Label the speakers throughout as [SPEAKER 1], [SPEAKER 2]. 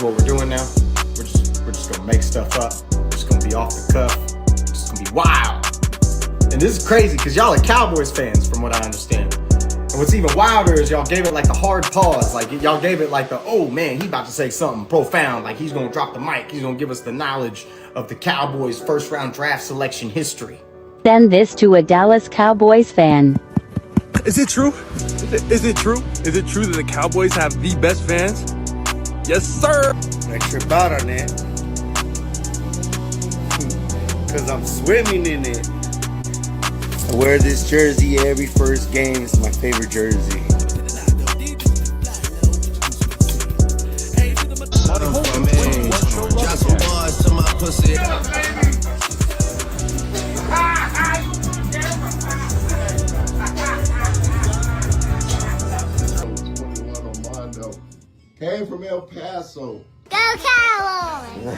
[SPEAKER 1] is what we're doing now. We're just gonna make stuff up. We're just gonna be off the cuff. It's just gonna be wild. And this is crazy because y'all are Cowboys fans, from what I understand. And what's even wilder is y'all gave it like the hard pause. Like y'all gave it like the, oh man, he about to say something profound. Like he's gonna drop the mic. He's gonna give us the knowledge of the Cowboys' first round draft selection history.
[SPEAKER 2] Send this to a Dallas Cowboys fan.
[SPEAKER 3] Is it true? Is it true? Is it true that the Cowboys have the best fans? Yes, sir.
[SPEAKER 4] I trip out on that. Because I'm swimming in it. I wear this jersey every first game. It's my favorite jersey.
[SPEAKER 5] Came from El Paso.
[SPEAKER 6] Go Cowboys!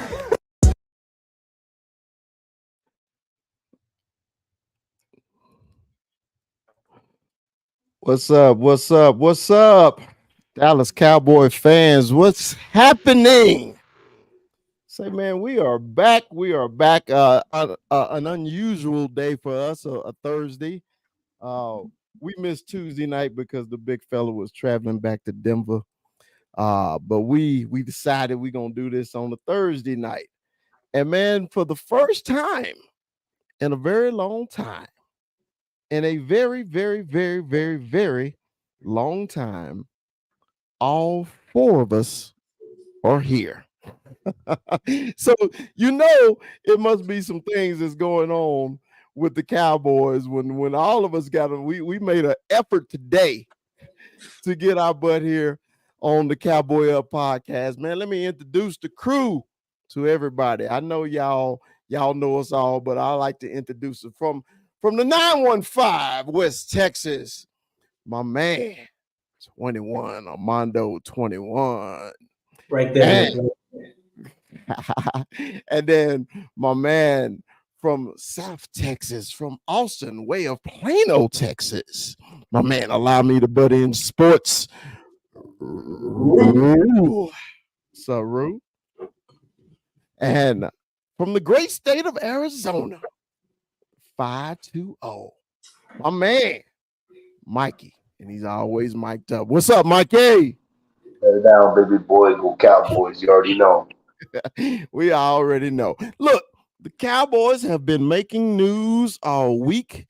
[SPEAKER 5] What's up? What's up? What's up? Dallas Cowboy fans, what's happening? Say, man, we are back. We are back. An unusual day for us, a Thursday. We missed Tuesday night because the big fella was traveling back to Denver. But we decided we're gonna do this on a Thursday night. And man, for the first time in a very long time, in a very, very, very, very, very long time, all four of us are here. So it must be some things that's going on with the Cowboys when all of us got them. We made an effort today to get our butt here on the Cowboy Up podcast. Man, let me introduce the crew to everybody. I know y'all know us all, but I like to introduce it from the 915 West Texas. My man, 21, Armando 21.
[SPEAKER 7] Right there.
[SPEAKER 5] And then my man from South Texas, from Austin, way of Plano, Texas. My man, allow me to butt in sports. Saru. And from the great state of Arizona, 520. My man, Mikey. And he's always mic'd up. What's up, Mikey?
[SPEAKER 8] Hey down, baby boy. Go Cowboys. You already know.
[SPEAKER 5] We already know. Look, the Cowboys have been making news all week.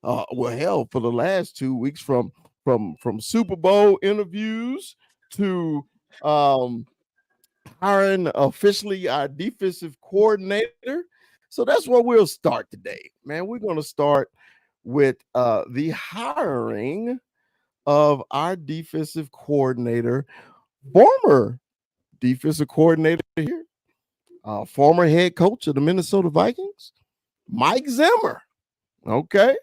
[SPEAKER 5] For the last 2 weeks, from Super Bowl interviews to hiring officially our defensive coordinator. So that's where we'll start today, man. We're going to start with the hiring of our defensive coordinator, former defensive coordinator here, former head coach of the Minnesota Vikings, Mike Zimmer. Okay.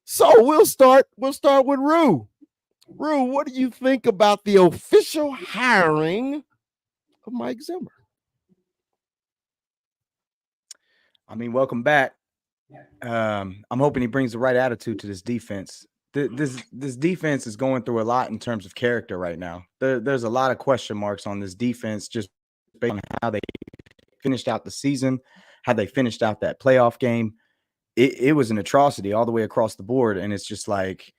[SPEAKER 5] So we'll start with Rue. Rue, what do you think about the official hiring of Mike Zimmer?
[SPEAKER 1] I mean, welcome back. I'm hoping he brings the right attitude to this defense. This defense is going through a lot in terms of character right now. There's a lot of question marks on this defense just based on how they finished out the season, how they finished out that playoff game. It was an atrocity all the way across the board. And it's just like,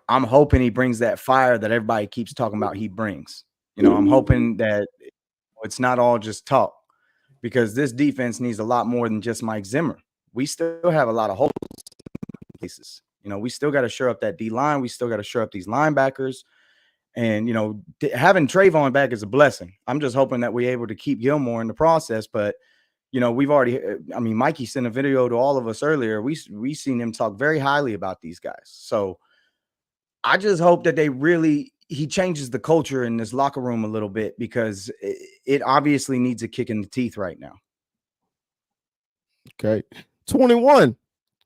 [SPEAKER 1] I'm hoping he brings that fire that everybody keeps talking about he brings. I'm hoping that it's not all just talk, because this defense needs a lot more than just Mike Zimmer. We still have a lot of holes in places. We still got to shore up that D-line. We still got to shore up these linebackers. And, having Trayvon back is a blessing. I'm just hoping that we're able to keep Gilmore in the process. But, we've already – Mikey sent a video to all of us earlier. We seen him talk very highly about these guys. So I just hope that he changes the culture in this locker room a little bit, because it obviously needs a kick in the teeth right now.
[SPEAKER 5] Okay. 21.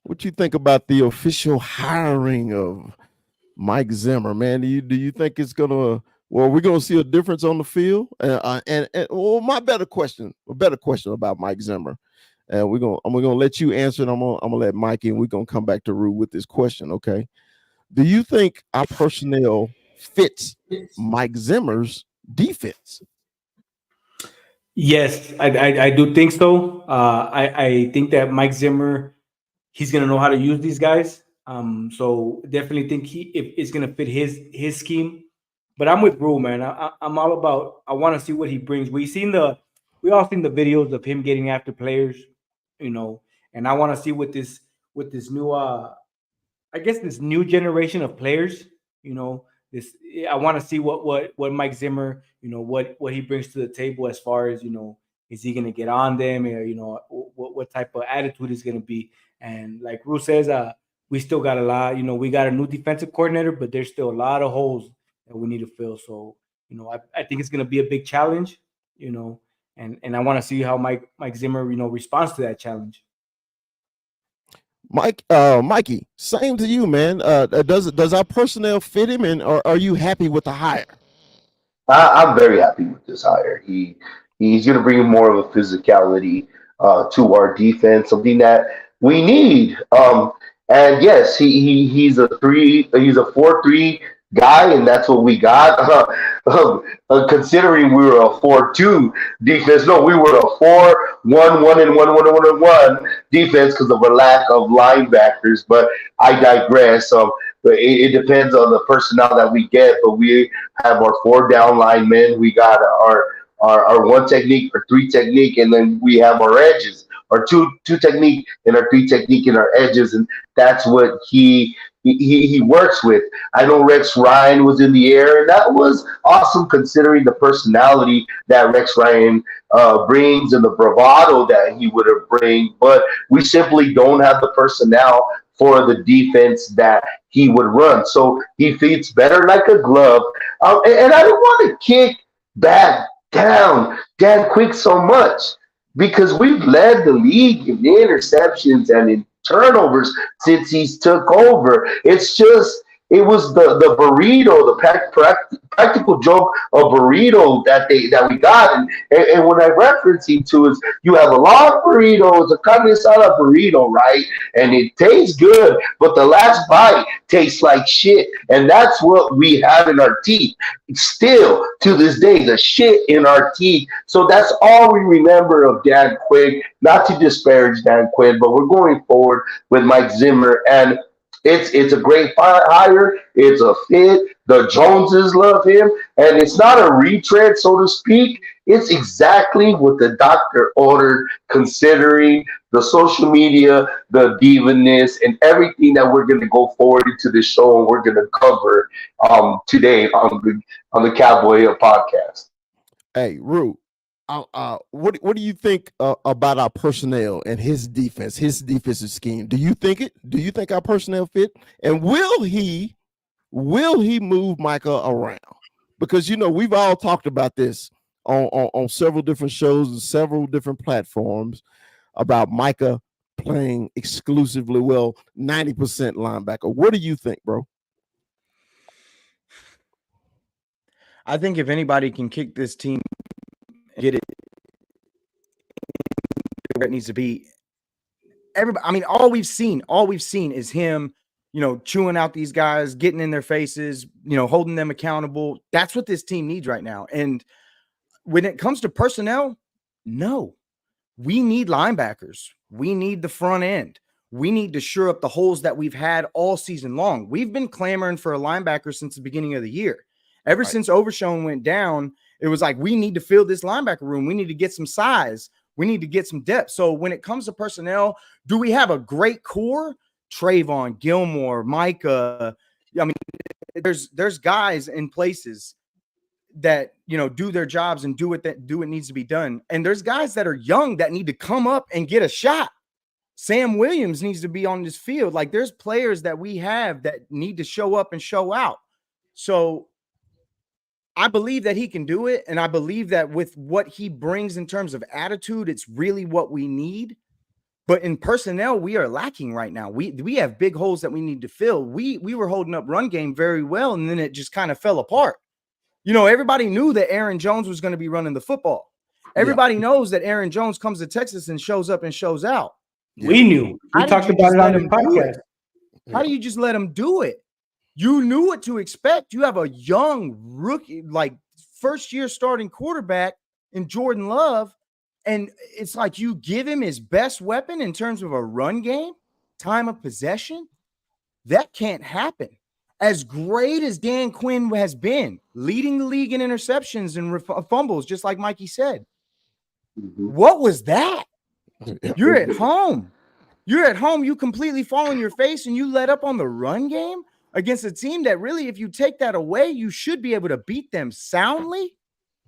[SPEAKER 5] What you think about the official hiring of Mike Zimmer, man? Do you think it's gonna? Well, we're gonna see a difference on the field. My better question about Mike Zimmer, and I'm gonna let you answer, and I'm gonna let Mikey, and we're gonna come back to Rue with this question. Okay? Do you think our personnel fits Mike Zimmer's defense?
[SPEAKER 7] Yes, I do think so. I think that Mike Zimmer, he's gonna know how to use these guys. So definitely think if it's gonna fit his scheme. But I'm with Rule, man. I'm all about. I want to see what he brings. We all seen the videos of him getting after players, you know, and I want to see what this new I guess this new generation of players, you know, this I want to see what Mike Zimmer, you know, what he brings to the table as far as, you know, is he going to get on them, or you know, what type of attitude is going to be. And like Ru says, we still got a lot, you know, we got a new defensive coordinator, but there's still a lot of holes that we need to fill. So, you know, I think it's going to be a big challenge, you know, and I want to see how Mike Zimmer, you know, responds to that challenge.
[SPEAKER 5] Mikey, same to you, man. Does our personnel fit him, and are you happy with the hire?
[SPEAKER 8] I'm very happy with this hire. He's going to bring more of a physicality to our defense, something that we need. And yes, he's a 4-3 guy, and that's what we got. Considering we were a 4-2 defense, no, we were a 4-1-1 and 1-1-1-1 defense because of a lack of linebackers. But I digress. But it depends on the personnel that we get. But we have our 4 down linemen. We got our 1 technique, our 3 technique, and then we have our edges, our two technique and our 3 technique and our edges, and that's what he works with. I know Rex Ryan was in the air, and that was awesome considering the personality that Rex Ryan brings and the bravado that he would have bring. But we simply don't have the personnel for the defense that he would run. So he fits better like a glove. And I don't want to kick back down Dan Quick so much because we've led the league in interceptions and in turnovers since he's took over. It's just it was the burrito, the practical joke of burrito that we got, and when I reference him to is you have a long burrito, it's a carne asada burrito, right? And it tastes good, but the last bite tastes like shit, and that's what we have in our teeth. Still to this day, the shit in our teeth. So that's all we remember of Dan Quinn. Not to disparage Dan Quinn, but we're going forward with Mike Zimmer, and it's a great hire. It's a fit. The Joneses love him, and it's not a retread, so to speak. It's exactly what the doctor ordered, considering the social media, the divaness, and everything that we're going to go forward into the show and we're going to cover today on the Cowboy podcast.
[SPEAKER 5] Hey, Rue, what do you think about our personnel and his defensive scheme? Do you think our personnel fit? And will he move Micah around? Because you know we've all talked about this on several different shows and several different platforms about Micah playing exclusively 90% linebacker. What do you think, bro?
[SPEAKER 1] I think if anybody can kick this team and get it where it needs to be, everybody. I mean, all we've seen is him, you know, chewing out these guys, getting in their faces, you know, holding them accountable. That's what this team needs right now. And when it comes to personnel, no, we need linebackers. We need the front end. We need to shore up the holes that we've had all season long. We've been clamoring for a linebacker since the beginning of the year. Ever since Overshown went down, it was like, we need to fill this linebacker room. We need to get some size. We need to get some depth. So when it comes to personnel, do we have a great core? Trayvon, Gilmore, Micah. I mean, there's guys in places that, you know, do their jobs and do what needs to be done. And there's guys that are young that need to come up and get a shot. Sam Williams needs to be on this field. Like, there's players that we have that need to show up and show out. So I believe that he can do it. And I believe that with what he brings in terms of attitude, it's really what we need. But in personnel, we are lacking right now. We have big holes that we need to fill. We were holding up run game very well, and then it just kind of fell apart. You know, everybody knew that Aaron Jones was going to be running the football. Everybody knows that Aaron Jones comes to Texas and shows up and shows out.
[SPEAKER 7] We knew. We talked about it on the podcast.
[SPEAKER 1] How do you just let him do it? You knew what to expect. You have a young rookie, like first-year starting quarterback in Jordan Love, and it's like you give him his best weapon in terms of a run game, time of possession. That can't happen. As great as Dan Quinn has been, leading the league in interceptions and fumbles, just like Mikey said, what was that? You're at home. You're at home. You completely fall on your face and you let up on the run game against a team that really, if you take that away, you should be able to beat them soundly.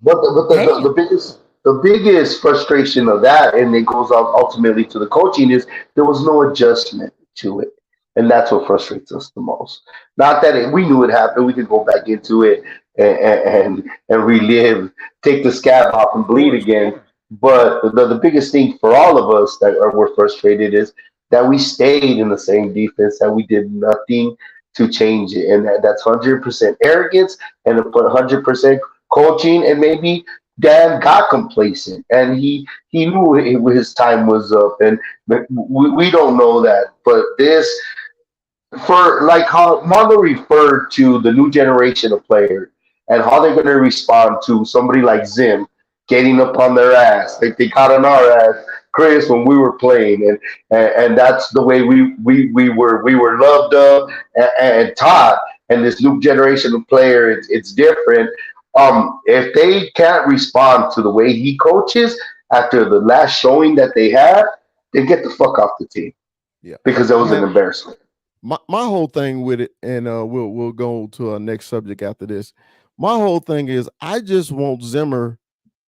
[SPEAKER 8] But the biggest frustration of that, and it goes out ultimately to the coaching, is there was no adjustment to it, and that's what frustrates us the most. Not that we knew it happened; we could go back into it and relive, take the scab off and bleed again. But the biggest thing for all of us that were frustrated is that we stayed in the same defense, that we did nothing to change it, and that's 100% arrogance and 100% coaching, and maybe Dan got complacent and he knew his time was up, and we don't know that. But this, for like how Marlo referred to the new generation of players and how they're going to respond to somebody like Zim getting up on their ass, like they got on our ass, Chris, when we were playing, and that's the way we were loved up and taught. And this new generation of players, it's different. If they can't respond to the way he coaches after the last showing that they had, then get the fuck off the team.
[SPEAKER 5] Yeah,
[SPEAKER 8] because that was an embarrassment.
[SPEAKER 5] My whole thing with it, and we'll go to our next subject after this. My whole thing is I just want Zimmer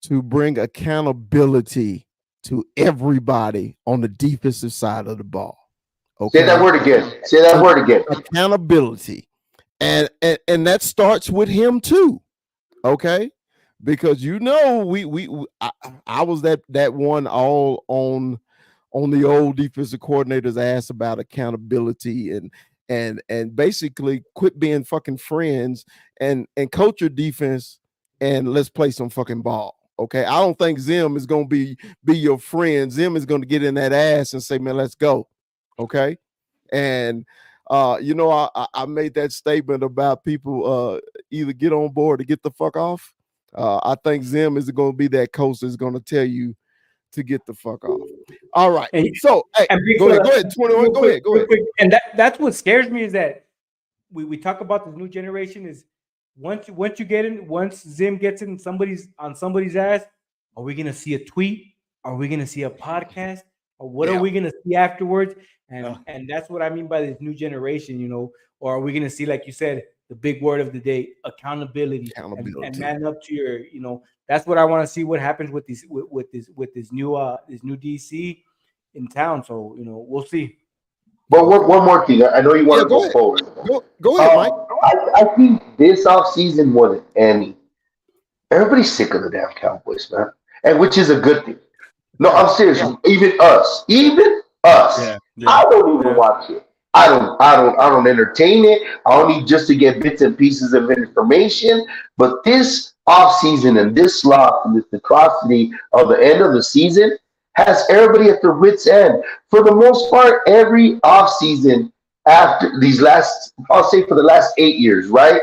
[SPEAKER 5] to bring accountability to everybody on the defensive side of the ball. Okay?
[SPEAKER 8] Say that word again. Say that word again.
[SPEAKER 5] Accountability, and that starts with him too. Okay, because I was that one all on the old defensive coordinator's ass about accountability and basically quit being fucking friends and coach your defense and let's play some fucking ball. Okay, I don't think Zim is gonna be your friend. Zim is gonna get in that ass and say, man, let's go. Okay, and I made that statement about people either get on board or get the fuck off. I think Zim is going to be that coach that's going to tell you to get the fuck off. All right. So, hey, go ahead. 21. Go ahead.
[SPEAKER 7] And that's what scares me is that we talk about the new generation is once you get in, once Zim gets in somebody's ass, are we going to see a tweet? Are we going to see a podcast? Or what are we going to see afterwards? And that's what I mean by this new generation, or are we going to see, like you said, the big word of the day, accountability. And man up to your, that's what I want to see what happens with this new DC in town. So, we'll see.
[SPEAKER 8] But one more thing. I know you want to go forward.
[SPEAKER 5] Go ahead, Mike.
[SPEAKER 8] I think this offseason more than any, everybody's sick of the damn Cowboys, man. And which is a good thing. No, I'm serious. Even us. I don't even watch it. I don't entertain it. I only just to get bits and pieces of information. But this offseason and this loss and this atrocity of the end of the season has everybody at their wits' end. For the most part, every offseason after these last, I'll say for the last 8 years, right?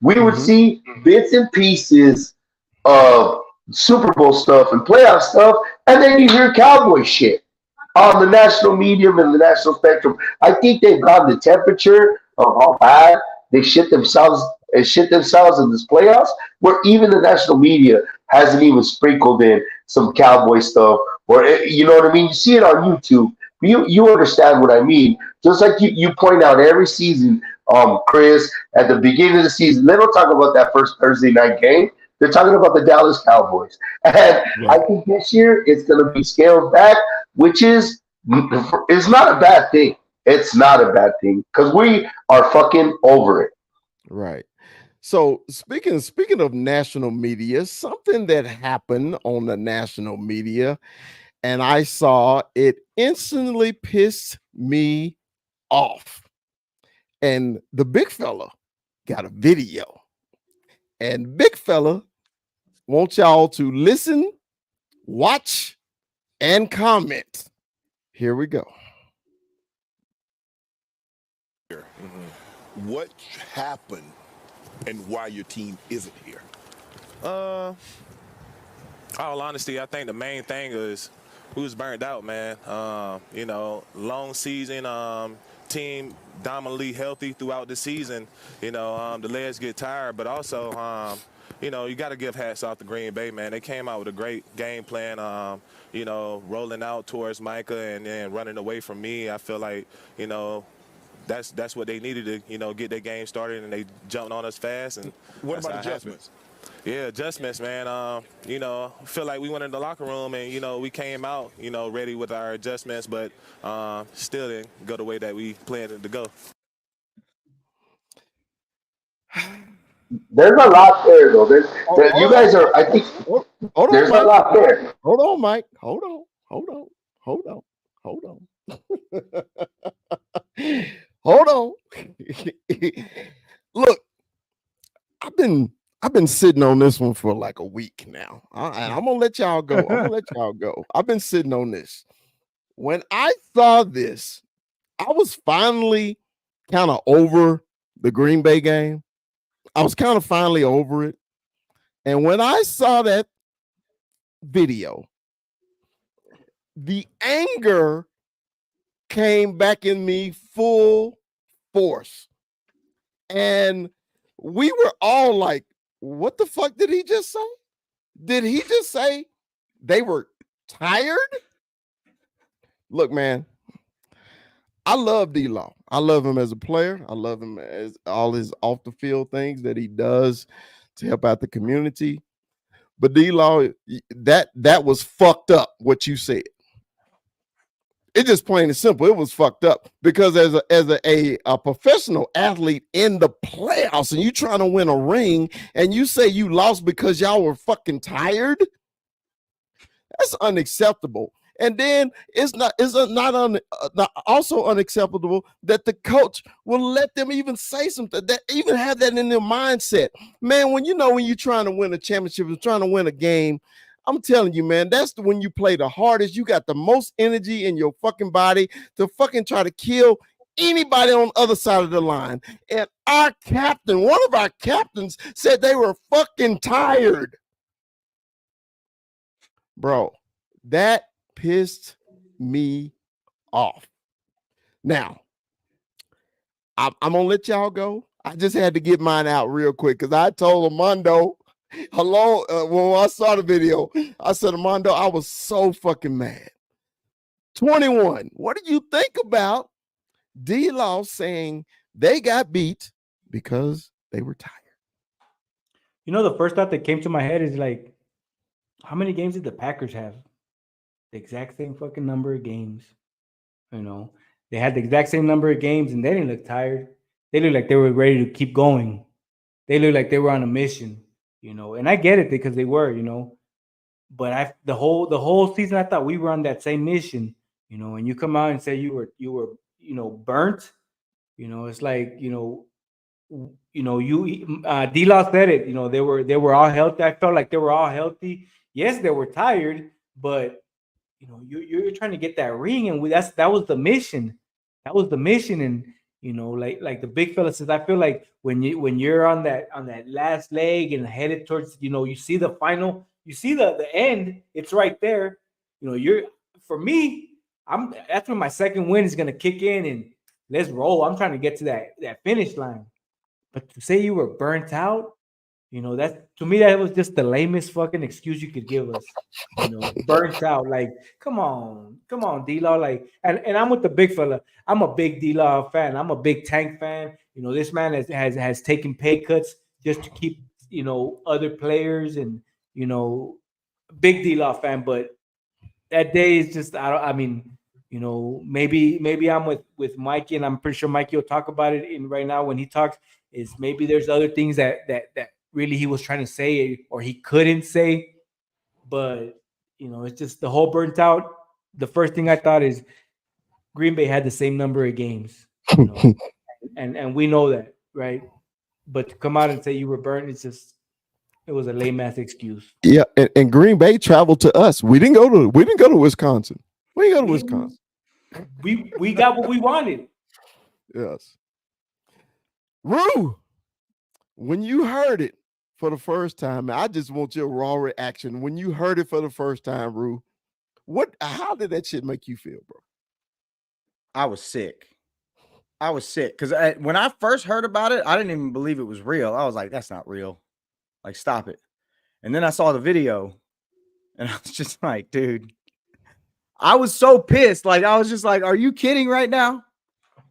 [SPEAKER 8] We would see bits and pieces of Super Bowl stuff and playoff stuff, and then you hear Cowboy shit on the national medium and the national spectrum. I think they've gotten the temperature of how bad they shit themselves in this playoffs, where even the national media hasn't even sprinkled in some Cowboy stuff, or you know what I mean? You see it on YouTube. You understand what I mean. Just like you point out every season, Chris, at the beginning of the season, they don't talk about that first Thursday night game. They're talking about the Dallas Cowboys. And I think this year it's going to be scaled back, which is not a bad thing. It's not a bad thing because we are fucking over it.
[SPEAKER 5] Right. So speaking of national media, something that happened on the national media, and I saw it instantly pissed me off. And the big fella got a video. And big fella wants y'all to listen, watch, and comment. Here we go.
[SPEAKER 9] What happened and why your team isn't here? All honesty, I think the main thing is we was burnt out, man. Long season, team dominantly healthy throughout the season. The legs get tired, but also, you got to give hats off to Green Bay, man. They came out with a great game plan. Rolling out towards Micah and then running away from me. I feel like, that's what they needed to, get their game started, and they jumped on us fast. And
[SPEAKER 10] what about adjustments?
[SPEAKER 9] Yeah, adjustments, man. Feel like we went in the locker room and, we came out, ready with our adjustments, but still didn't go the way that we planned it to go.
[SPEAKER 8] There's a lot there, though. You guys are, I think, there's a lot there.
[SPEAKER 5] Hold on, Mike. Hold on. Hold on. Look, I've been sitting on this one for like a week now. I'm gonna let y'all go. I've been sitting on this. When I saw this, I was finally kind of over the Green Bay game. I was kind of finally over it. And when I saw that video, the anger came back in me full force. And we were all like, what the fuck did he just say? Did he just say they were tired? Look, man, I love D-Law. I love him as a player. I love him as all his off the field things that he does to help out the community. But D-Law, that was fucked up what you said. It's just plain and simple. It was fucked up because as a professional athlete in the playoffs and you trying to win a ring and you say you lost because y'all were fucking tired, that's unacceptable. And then it's also unacceptable that the coach will let them even say something, that even have that in their mindset. Man, when you're trying to win a championship, you're trying to win a game, I'm telling you, man, that's when you play the hardest. You got the most energy in your fucking body to fucking try to kill anybody on the other side of the line. And one of our captains said they were fucking tired. Bro, that pissed me off. Now, I'm gonna let y'all go. I just had to get mine out real quick because I told Armando when I saw the video, I said, Armando, I was so fucking mad. 21. What do you think about D-Law saying they got beat because they were tired?
[SPEAKER 7] The first thought that came to my head is like, how many games did the Packers have? The exact same fucking number of games. They had the exact same number of games and they didn't look tired. They looked like they were ready to keep going. They looked like they were on a mission. And I get it because they were, but the whole season I thought we were on that same mission, and you come out and say you were burnt, it's like, D-Law said it, they were all healthy. I felt like they were all healthy. Yes, they were tired, but you're trying to get that ring, and that was the mission. That was the mission, and like the big fella says, I feel like when you're on that last leg and headed towards, you see the final, you see the end, it's right there. For me, that's when my second win is gonna kick in and let's roll. I'm trying to get to that finish line. But to say you were burnt out, that's, to me, that was just the lamest fucking excuse you could give us. Burnt out. Like, come on, D-Law. Like, and I'm with the big fella. I'm a big D-Law fan. I'm a big Tank fan. This man has taken pay cuts just to keep, other players and, big D-Law fan. But that day is just, maybe I'm with Mikey, and I'm pretty sure Mikey will talk about it right now when he talks, is maybe there's other things that really he was trying to say or he couldn't say. But, it's just the whole burnt out. The first thing I thought is Green Bay had the same number of games, and we know that, right? But to come out and say you were burnt, it was a lame ass excuse.
[SPEAKER 5] Yeah, and Green Bay traveled to us. We didn't go to Wisconsin. We didn't go to Wisconsin.
[SPEAKER 7] We got what we wanted.
[SPEAKER 5] Yes. Rue, when you heard it for the first time, I just want your raw reaction when you heard it for the first time, Rue. How did that shit make you feel, bro?
[SPEAKER 1] I was sick. Because when I first heard about it, I didn't even believe it was real. I was like, that's not real. Like, stop it. And then I saw the video and I was just like, dude, I was so pissed. Like, I was just like, are you kidding right now?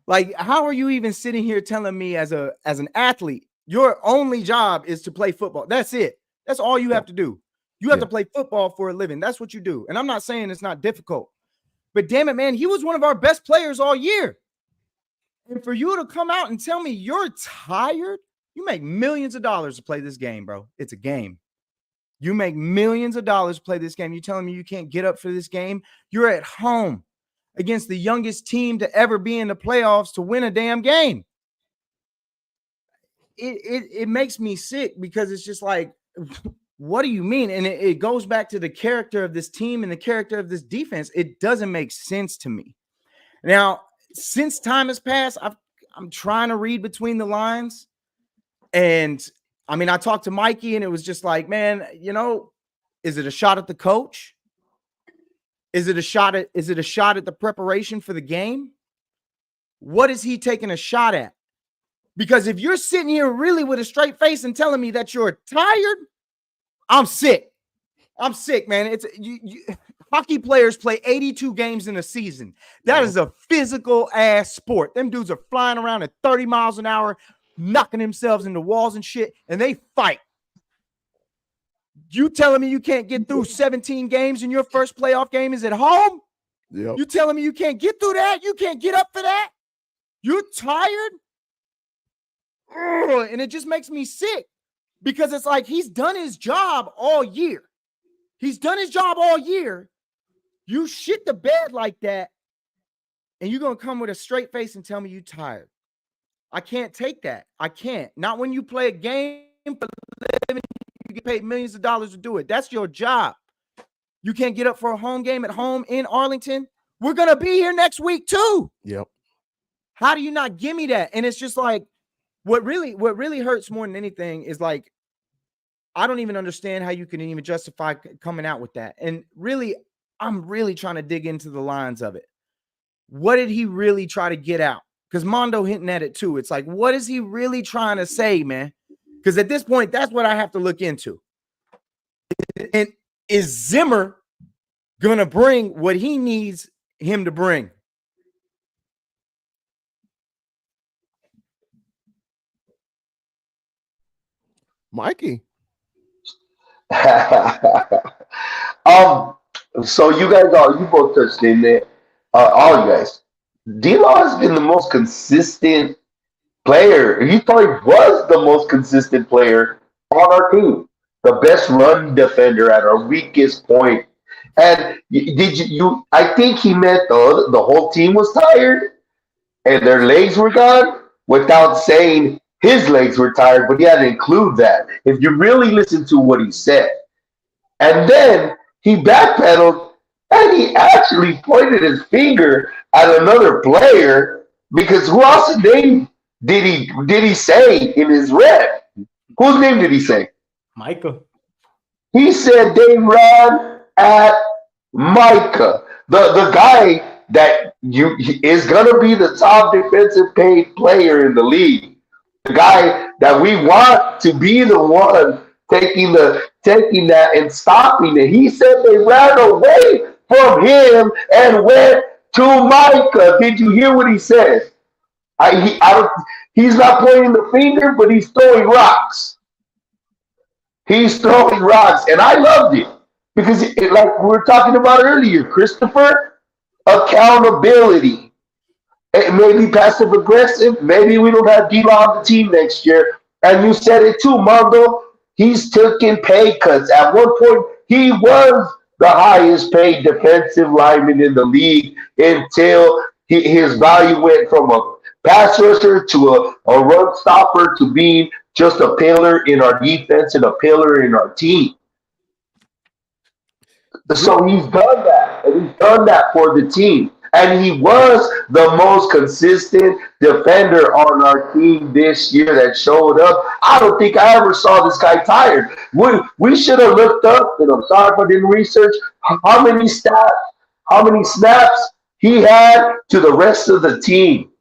[SPEAKER 1] Like, how are you even sitting here telling me as an athlete, your only job is to play football? That's it. That's all you have to do. You have to play football for a living. That's what you do. And I'm not saying it's not difficult, but damn it, man, he was one of our best players all year. And for you to come out and tell me you're tired, you make millions of dollars to play this game, bro. It's a game. You make millions of dollars to play this game. You're telling me you can't get up for this game? You're at home against the youngest team to ever be in the playoffs to win a damn game. It makes me sick because it's just like, what do you mean? And it goes back to the character of this team and the character of this defense. It doesn't make sense to me. Now, since time has passed, I'm trying to read between the lines. And I mean, I talked to Mikey and it was just like, man, is it a shot at the coach? Is it a shot at the preparation for the game? What is he taking a shot at? Because if you're sitting here really with a straight face and telling me that you're tired, I'm sick. I'm sick, man. It's hockey players play 82 games in a season. That is a physical ass sport. Them dudes are flying around at 30 miles an hour, knocking themselves into walls and shit, and they fight. You telling me you can't get through 17 games and your first playoff game is at home?
[SPEAKER 5] Yep.
[SPEAKER 1] You telling me you can't get through that? You can't get up for that? You're tired? Ugh, and it just makes me sick because it's like he's done his job all year. He's done his job all year. You shit the bed like that, and you're going to come with a straight face and tell me you're tired. I can't take that. I can't. Not when you play a game for a living. You get paid millions of dollars to do it. That's your job. You can't get up for a home game at home in Arlington. We're going to be here next week too.
[SPEAKER 5] Yep.
[SPEAKER 1] How do you not give me that? And it's just like, what really hurts more than anything is like, I don't even understand how you can even justify coming out with that. And really, I'm really trying to dig into the lines of it. What did he really try to get out? Because Mondo hinting at it too. It's like, what is he really trying to say, man? Because at this point, that's what I have to look into. And is Zimmer going to bring what he needs him to bring?
[SPEAKER 5] Mikey.
[SPEAKER 8] So you both touched in there, all you guys. D-Law has been the most consistent player. He probably was the most consistent player on our team, the best run defender at our weakest point. And I think he meant the whole team was tired and their legs were gone without saying his legs were tired, but he had to include that. If you really listen to what he said. And then he backpedaled and he actually pointed his finger at another player because who else's name did he say in his rep? Whose name did he say?
[SPEAKER 7] Michael.
[SPEAKER 8] He said they ran at Micah, the guy that is gonna be the top defensive paid player in the league. The guy that we want to be the one taking that and stopping it. He said they ran away from him and went to Micah. Did you hear what he said? He's not pointing the finger, but he's throwing rocks. He's throwing rocks, and I loved it because, like we were talking about earlier, Christopher, accountability. It may be passive aggressive. Maybe we don't have D-Law on the team next year. And you said it too, Mondo. He's taking pay cuts. At one point, he was the highest paid defensive lineman in the league until his value went from a pass rusher to a run stopper to being just a pillar in our defense and a pillar in our team. So he's done that. And he's done that for the team. And he was the most consistent defender on our team this year that showed up. I don't think I ever saw this guy tired. We should have looked up, and I'm sorry if I didn't research how many snaps he had to the rest of the team.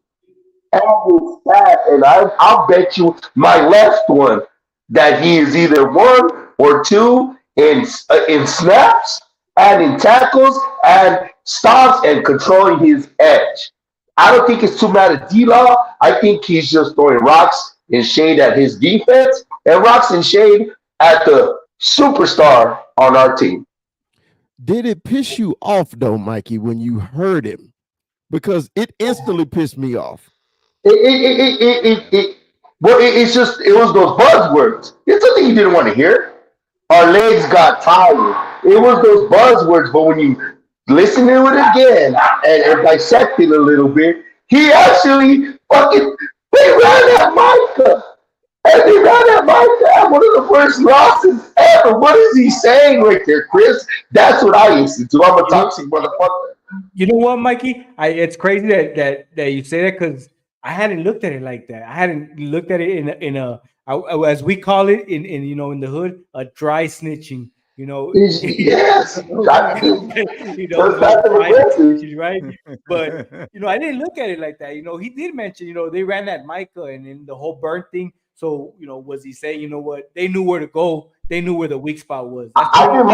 [SPEAKER 8] And I'll bet you my left one that he is either one or two in snaps and in tackles and stops and controlling his edge. I don't think it's too mad at D-Law. I think he's just throwing rocks and shade at his defense and rocks and shade at the superstar on our team.
[SPEAKER 5] Did it piss you off though, Mikey, when you heard him? Because it instantly pissed me off.
[SPEAKER 8] It's just it was those buzzwords. It's something you didn't want to hear. Our legs got tired. It was those buzzwords, but when you listen to it again and dissect it a little bit, he actually fucking they ran at Micah. And they ran at Micah at one of the first losses ever. What is he saying right there, Chris? That's what I listen to. I'm a toxic motherfucker.
[SPEAKER 7] You know what, Mikey? It's crazy that you say that because I hadn't looked at it like that. I hadn't looked at it in a as we call it in in the hood, a dry snitching.
[SPEAKER 8] Yes.
[SPEAKER 7] Dry snitching, right? But I didn't look at it like that. He did mention they ran at Micah and in the whole burn thing. So was he saying what they knew where to go? They knew where the weak spot was.
[SPEAKER 8] I did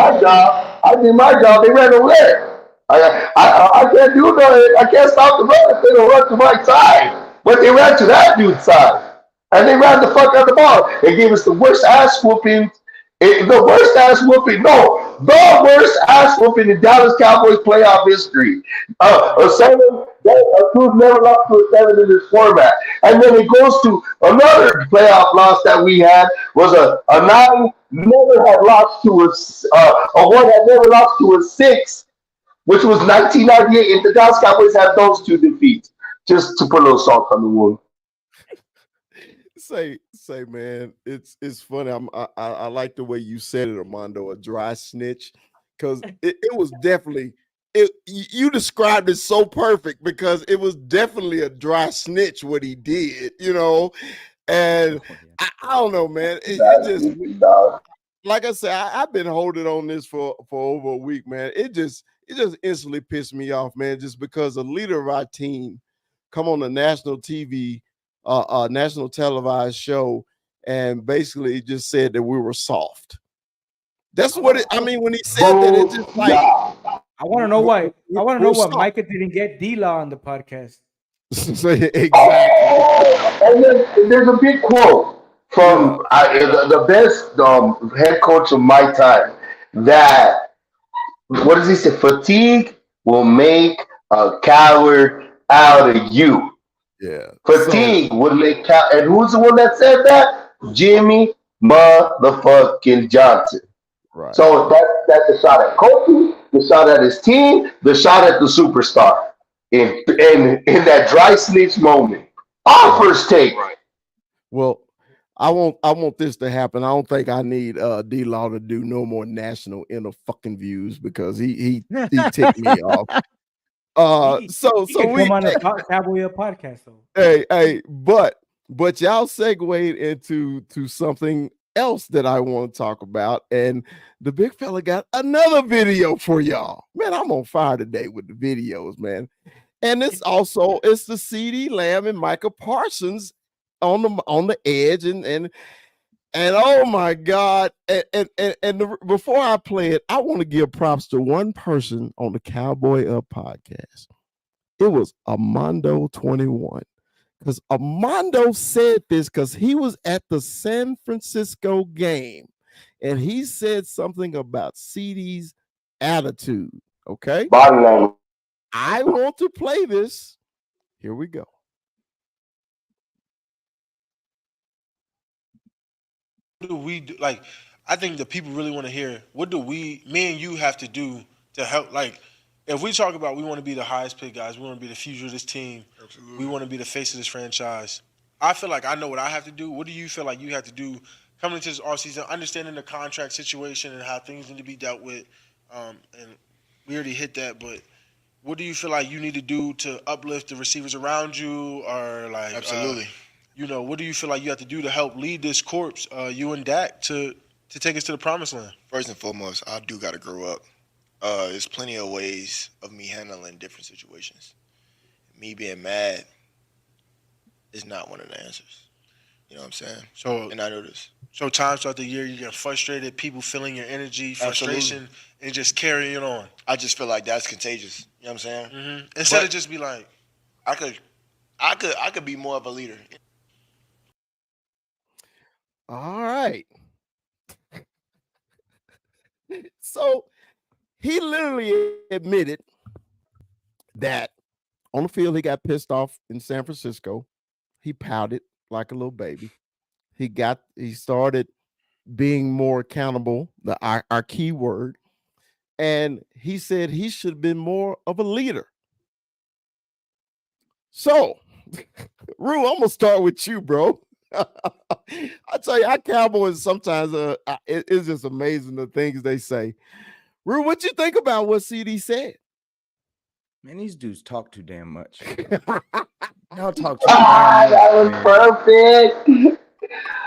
[SPEAKER 8] my job. They ran over there. I can't do nothing. I can't stop the run if they don't run to my side. But they ran to that dude's side. And they ran the fuck out the ball. They gave us the worst ass whooping. The worst ass whooping. No, the worst ass whooping in Dallas Cowboys playoff history. A team never lost to a 7 in this format. And then it goes to another playoff loss that we had was a 9 never had lost to a 1 had never lost to a 6, which was 1998. And the Dallas Cowboys had those 2 defeats. Just to put a little salt on the wound.
[SPEAKER 5] Say, man, it's funny. I like the way you said it, Armando, a dry snitch, because it was definitely you described it so perfect because it was definitely a dry snitch what he did, and I don't know, man. It just like I said, I've been holding on this for over a week, man. It just instantly pissed me off, man, just because a leader of our team come on a national TV. National televised show and basically just said that we were soft. That's what when he said that, it just like
[SPEAKER 7] I want to know why. I want to know why Micah didn't get D-Law on the podcast.
[SPEAKER 5] Exactly.
[SPEAKER 8] And then there's a big quote from the best head coach of my time that what does he say? Fatigue will make a coward out of you.
[SPEAKER 5] Yeah.
[SPEAKER 8] Fatigue would make and who's the one that said that? Jimmy motherfucking Johnson.
[SPEAKER 5] Right.
[SPEAKER 8] So that's the shot at Kofi, the shot at his team, the shot at the superstar. In that dry snitch moment. Our first take.
[SPEAKER 5] Well, I want this to happen. I don't think I need D-Law to do no more national inner fucking views because he ticked me off. So we
[SPEAKER 7] come on a Cowboy podcast though.
[SPEAKER 5] Hey, but y'all segued into something else that I want to talk about, and the big fella got another video for y'all. Man, I'm on fire today with the videos, man. And it's the CeeDee Lamb and Micah Parsons on the edge, and oh my God! Before I play it, I want to give props to one person on the Cowboy Up podcast. It was Armando21, because Armando said this because he was at the San Francisco game, and he said something about CeeDee's attitude. Okay,
[SPEAKER 8] body language.
[SPEAKER 5] I want to play this. Here we go.
[SPEAKER 10] What do we do? Like, I think the people really want to hear, what do me and you have to do to help? Like, if we talk about we want to be the highest paid guys, we want to be the future of this team, we want to be the face of this franchise. I feel like I know what I have to do. What do you feel like you have to do coming into this offseason, understanding the contract situation and how things need to be dealt with? And we already hit that, but what do you feel like you need to do to uplift the receivers around you, or like
[SPEAKER 11] Absolutely.
[SPEAKER 10] What do you feel like you have to do to help lead this corps, you and Dak, to take us to the promised land?
[SPEAKER 11] First and foremost, I do got to grow up. There's plenty of ways of me handling different situations. Me being mad is not one of the answers. You know what I'm saying?
[SPEAKER 10] So,
[SPEAKER 11] and I know this.
[SPEAKER 10] So times throughout the year, you get frustrated, people feeling your energy, frustration,
[SPEAKER 11] Absolutely.
[SPEAKER 10] and just carrying it on.
[SPEAKER 11] I just feel like that's contagious. You know what I'm saying?
[SPEAKER 10] Mm-hmm. Instead of just be like,
[SPEAKER 11] I could be more of a leader.
[SPEAKER 5] All right. So he literally admitted that on the field he got pissed off in San Francisco. He pouted like a little baby. He started being more accountable, our key word. And he said he should have been more of a leader. So, Rue, I'm gonna start with you, bro. I tell you, our Cowboys sometimes it's just amazing the things they say. Rue, what you think about what CD said?
[SPEAKER 1] Man, these dudes talk too damn much. Y'all talk too damn much.
[SPEAKER 8] That was perfect.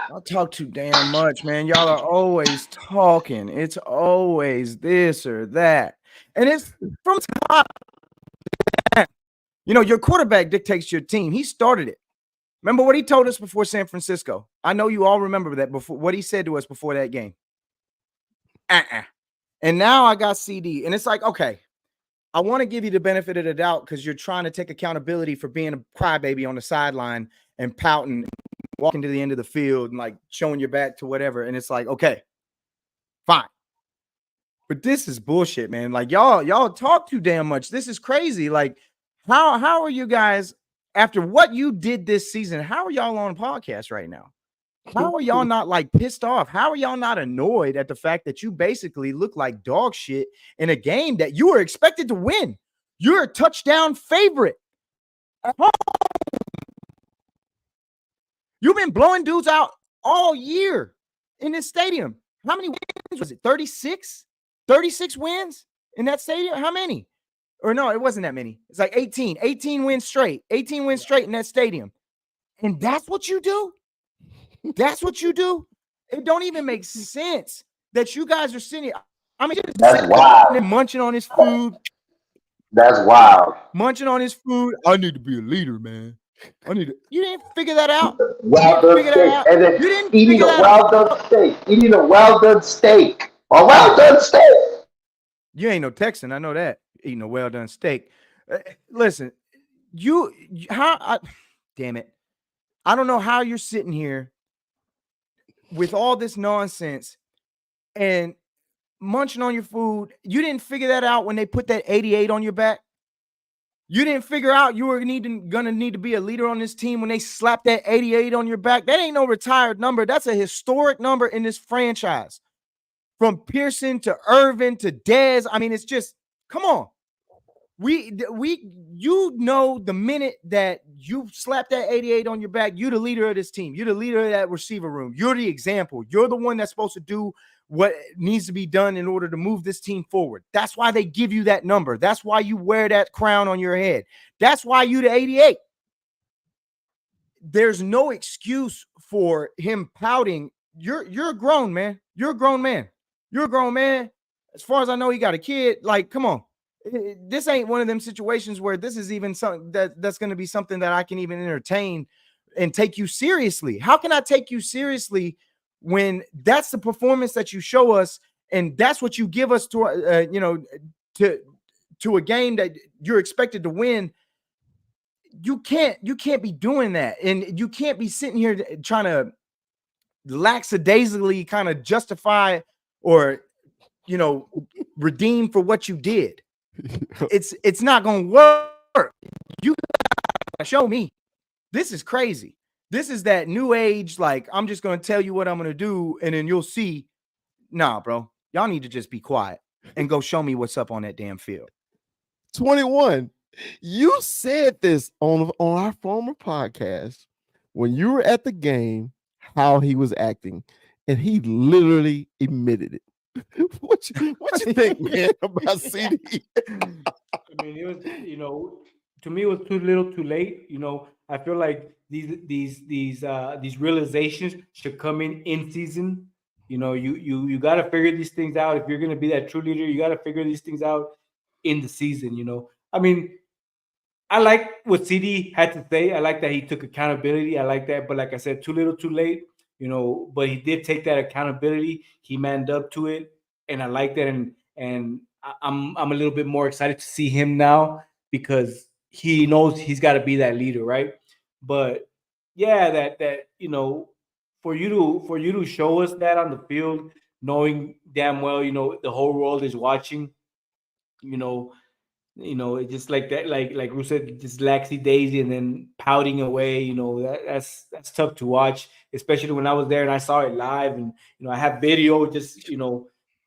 [SPEAKER 1] Y'all talk too damn much, man. Y'all are always talking. It's always this or that. And it's from top. You know, your quarterback dictates your team. He started it. Remember what he told us before San Francisco? I know you all remember that before what he said to us before that game. And now I got CD. And it's like, okay, I want to give you the benefit of the doubt because you're trying to take accountability for being a crybaby on the sideline and pouting, walking to the end of the field and like showing your back to whatever. And it's like, okay, fine. But this is bullshit, man. Like y'all talk too damn much. This is crazy. Like, how are you guys after what you did this season? How are y'all on a podcast right now? How are y'all not like pissed off? How are y'all not annoyed at the fact that you basically look like dog shit in a game that you were expected to win? You're a touchdown favorite at home. You've been blowing dudes out all year in this stadium. How many wins was it? 36? 36 wins in that stadium? How many? Or no, it wasn't that many. It's like 18. 18 wins straight. 18 wins straight in that stadium. And that's what you do? That's what you do? It don't even make sense that you guys are sitting. I mean,
[SPEAKER 8] That's wild.
[SPEAKER 1] Munching on his food.
[SPEAKER 8] That's wild.
[SPEAKER 1] Munching on his food. I need to be a leader, man. You didn't figure that out.
[SPEAKER 8] Well done steak. And then eating a well done steak. Eating a well done steak. A well done steak.
[SPEAKER 1] You ain't no Texan. I know that. Eating a well done steak. Listen, damn it. I don't know how you're sitting here with all this nonsense and munching on your food. You didn't figure that out when they put that 88 on your back. You didn't figure out you were gonna need to be a leader on this team when they slapped that 88 on your back. That ain't no retired number. That's a historic number in this franchise. From Pearson to Irvin to Dez. I mean, it's just, come on. You know, the minute that you slap that 88 on your back, you're the leader of this team. You're the leader of that receiver room. You're the example. You're the one that's supposed to do what needs to be done in order to move this team forward. That's why they give you that number. That's why you wear that crown on your head. That's why you the 88. There's no excuse for him pouting. You're a grown man. You're a grown man. You're a grown man. As far as I know, he got a kid. Like, come on. This ain't one of them situations where this is even something that's going to be something that I can even entertain and take you seriously. How can I take you seriously when that's the performance that you show us and that's what you give us to to a game that you're expected to win? You can't be doing that, and you can't be sitting here trying to lackadaisically kind of justify or redeem for what you did. It's not gonna work. You gotta show me. This is crazy. This is that new age, like, I'm just gonna tell you what I'm gonna do, and then you'll see. Nah, bro. Y'all need to just be quiet and go show me what's up on that damn field.
[SPEAKER 5] 21. You said this on our former podcast when you were at the game, how he was acting, and he literally admitted it. What you think, man, about CD?
[SPEAKER 7] I mean, it was, to me, it was too little, too late. I feel like these realizations should come in season. You got to figure these things out. If you're going to be that true leader, you got to figure these things out in the season. I mean, I like what CD had to say. I like that he took accountability. I like that, but like I said, too little, too late. But he did take that accountability. He manned up to it, and I like that. I'm a little bit more excited to see him now because he knows he's got to be that leader, right? But yeah, that for you to show us that on the field, knowing damn well the whole world is watching, you know it's just like that, like Ruth said, just laxy daisy and then pouting away. That's tough to watch, especially when I was there and I saw it live, and I have video, just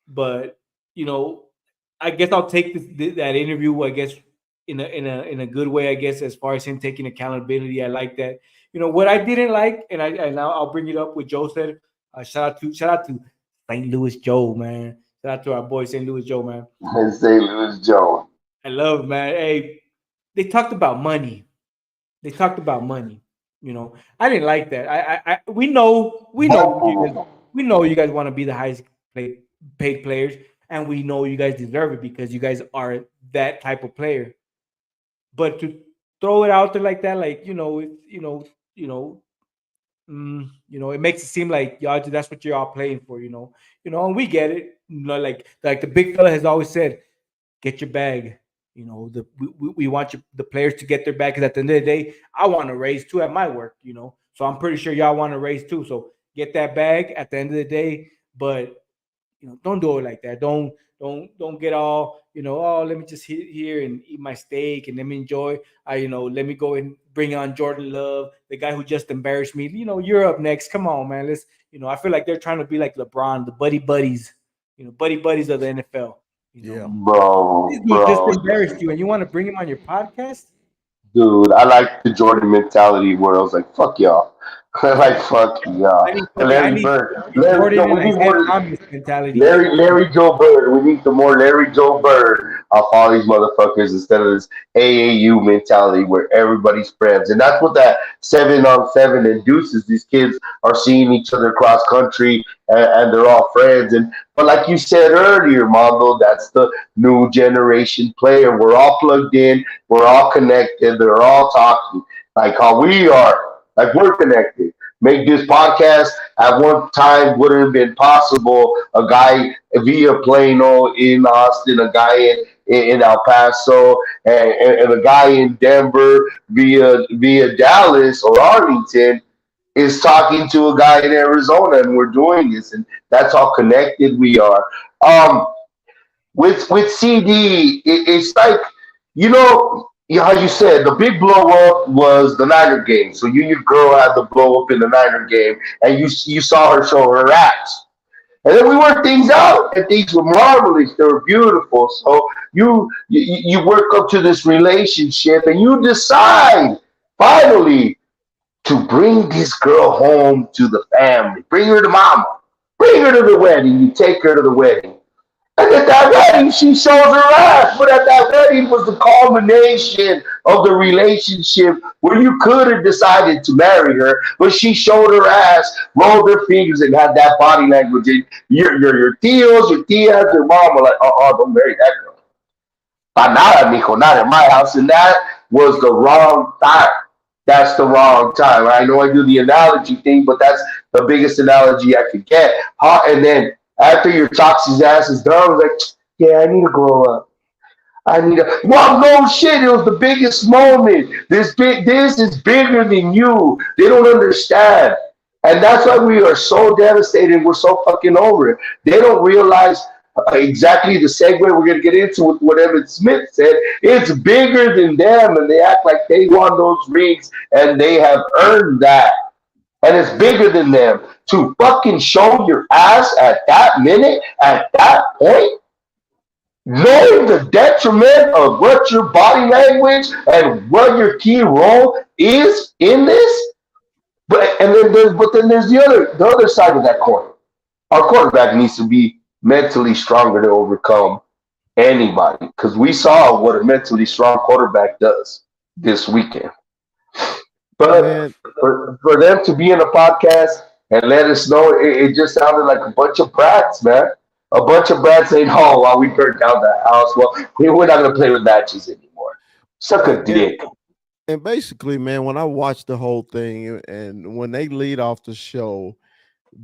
[SPEAKER 7] but you know, I guess I'll take that interview, I guess, in a good way, I guess, as far as him taking accountability. I like that. What I didn't like, and I'll bring it up with Joe said. Shout out to St. Louis Joe, man. Shout out to our boy St. Louis Joe, man.
[SPEAKER 8] St. Louis Joe.
[SPEAKER 7] I love, man. Hey, they talked about money. They talked about money. I didn't like that. We know you guys want to be the highest paid players, and we know you guys deserve it because you guys are that type of player. But to throw it out there like that, like it makes it seem like y'all that's what you're all playing for. And we get it. Like the big fella has always said, get your bag. We want the players to get their bag, because at the end of the day, I want to raise too at my work. So I'm pretty sure y'all want to raise too. So get that bag at the end of the day, but don't do it like that. Don't get all oh, let me just sit here and eat my steak and let me enjoy. Let me go and bring on Jordan Love, the guy who just embarrassed me. You're up next. Come on, man. Let's. I feel like they're trying to be like LeBron, the buddy buddies. Buddy buddies of the NFL.
[SPEAKER 5] Yeah.
[SPEAKER 8] Bro,
[SPEAKER 7] This dude just
[SPEAKER 8] bro.
[SPEAKER 7] embarrassed you, and you want to bring him on your podcast?
[SPEAKER 8] Dude, I like the Jordan mentality where I was like, fuck y'all. Like, fuck y'all.
[SPEAKER 7] I need
[SPEAKER 8] And
[SPEAKER 7] I
[SPEAKER 8] Larry
[SPEAKER 7] need
[SPEAKER 8] Bird. Larry,
[SPEAKER 7] Jordan
[SPEAKER 8] no,
[SPEAKER 7] and
[SPEAKER 8] we need
[SPEAKER 7] Isaiah
[SPEAKER 8] more.
[SPEAKER 7] Thomas mentality.
[SPEAKER 8] Larry Joe Bird. We need some more Larry Joe Bird off all these motherfuckers instead of this AAU mentality where everybody's friends. And that's what that 7-on-7 induces. These kids are seeing each other cross country, and they're all friends. But like you said earlier, Mondo, that's the new generation player. We're all plugged in. We're all connected. They're all talking like how we are. Like we're connected. Make this podcast at one time wouldn't have been possible. A guy via Plano in Austin, a guy in El Paso, and a guy in Denver via Dallas or Arlington is talking to a guy in Arizona, and we're doing this, and that's how connected we are. With CD, it's like how you said the big blow up was the Niner game. So you and your girl had the blow up in the Niner game, and you saw her show her ass. And then we worked things out, and things were marvelous. They were beautiful. So you work up to this relationship, and you decide finally to bring this girl home to the family. Bring her to mama. Bring her to the wedding. You take her to the wedding. And at that wedding, she shows her ass. But at that wedding was the culmination of the relationship where you could have decided to marry her, but she showed her ass, rolled her fingers, and had that body language. And your tios, your tias, your mom were like, don't marry that girl. Nada, mijo, not at my house. And that was the wrong time. That's the wrong time. I know I do the analogy thing, but that's the biggest analogy I could get. And then after your toxic ass is done, I was like, yeah, I need to grow up. Well, no shit. It was the biggest moment. This is bigger than you. They don't understand. And that's why we are so devastated. We're so fucking over it. They don't realize exactly the segue we're going to get into with what Evan Smith said. It's bigger than them, and they act like they won those rings, and they have earned that. And it's bigger than them. To fucking show your ass at that minute, at that point, knowing the detriment of what your body language and what your key role is in this, but then there's the other side of that coin. Our quarterback needs to be mentally stronger to overcome anybody, because we saw what a mentally strong quarterback does this weekend. But
[SPEAKER 5] Man,
[SPEAKER 8] for them to be in a podcast and let us know, it just sounded like a bunch of brats, man. A bunch of brats saying, "Oh, well, we burned down the house. Well, we're not going to play with matches anymore." Suck
[SPEAKER 5] and,
[SPEAKER 8] a
[SPEAKER 5] and
[SPEAKER 8] dick.
[SPEAKER 5] and basically, man, when I watched the whole thing and when they lead off the show,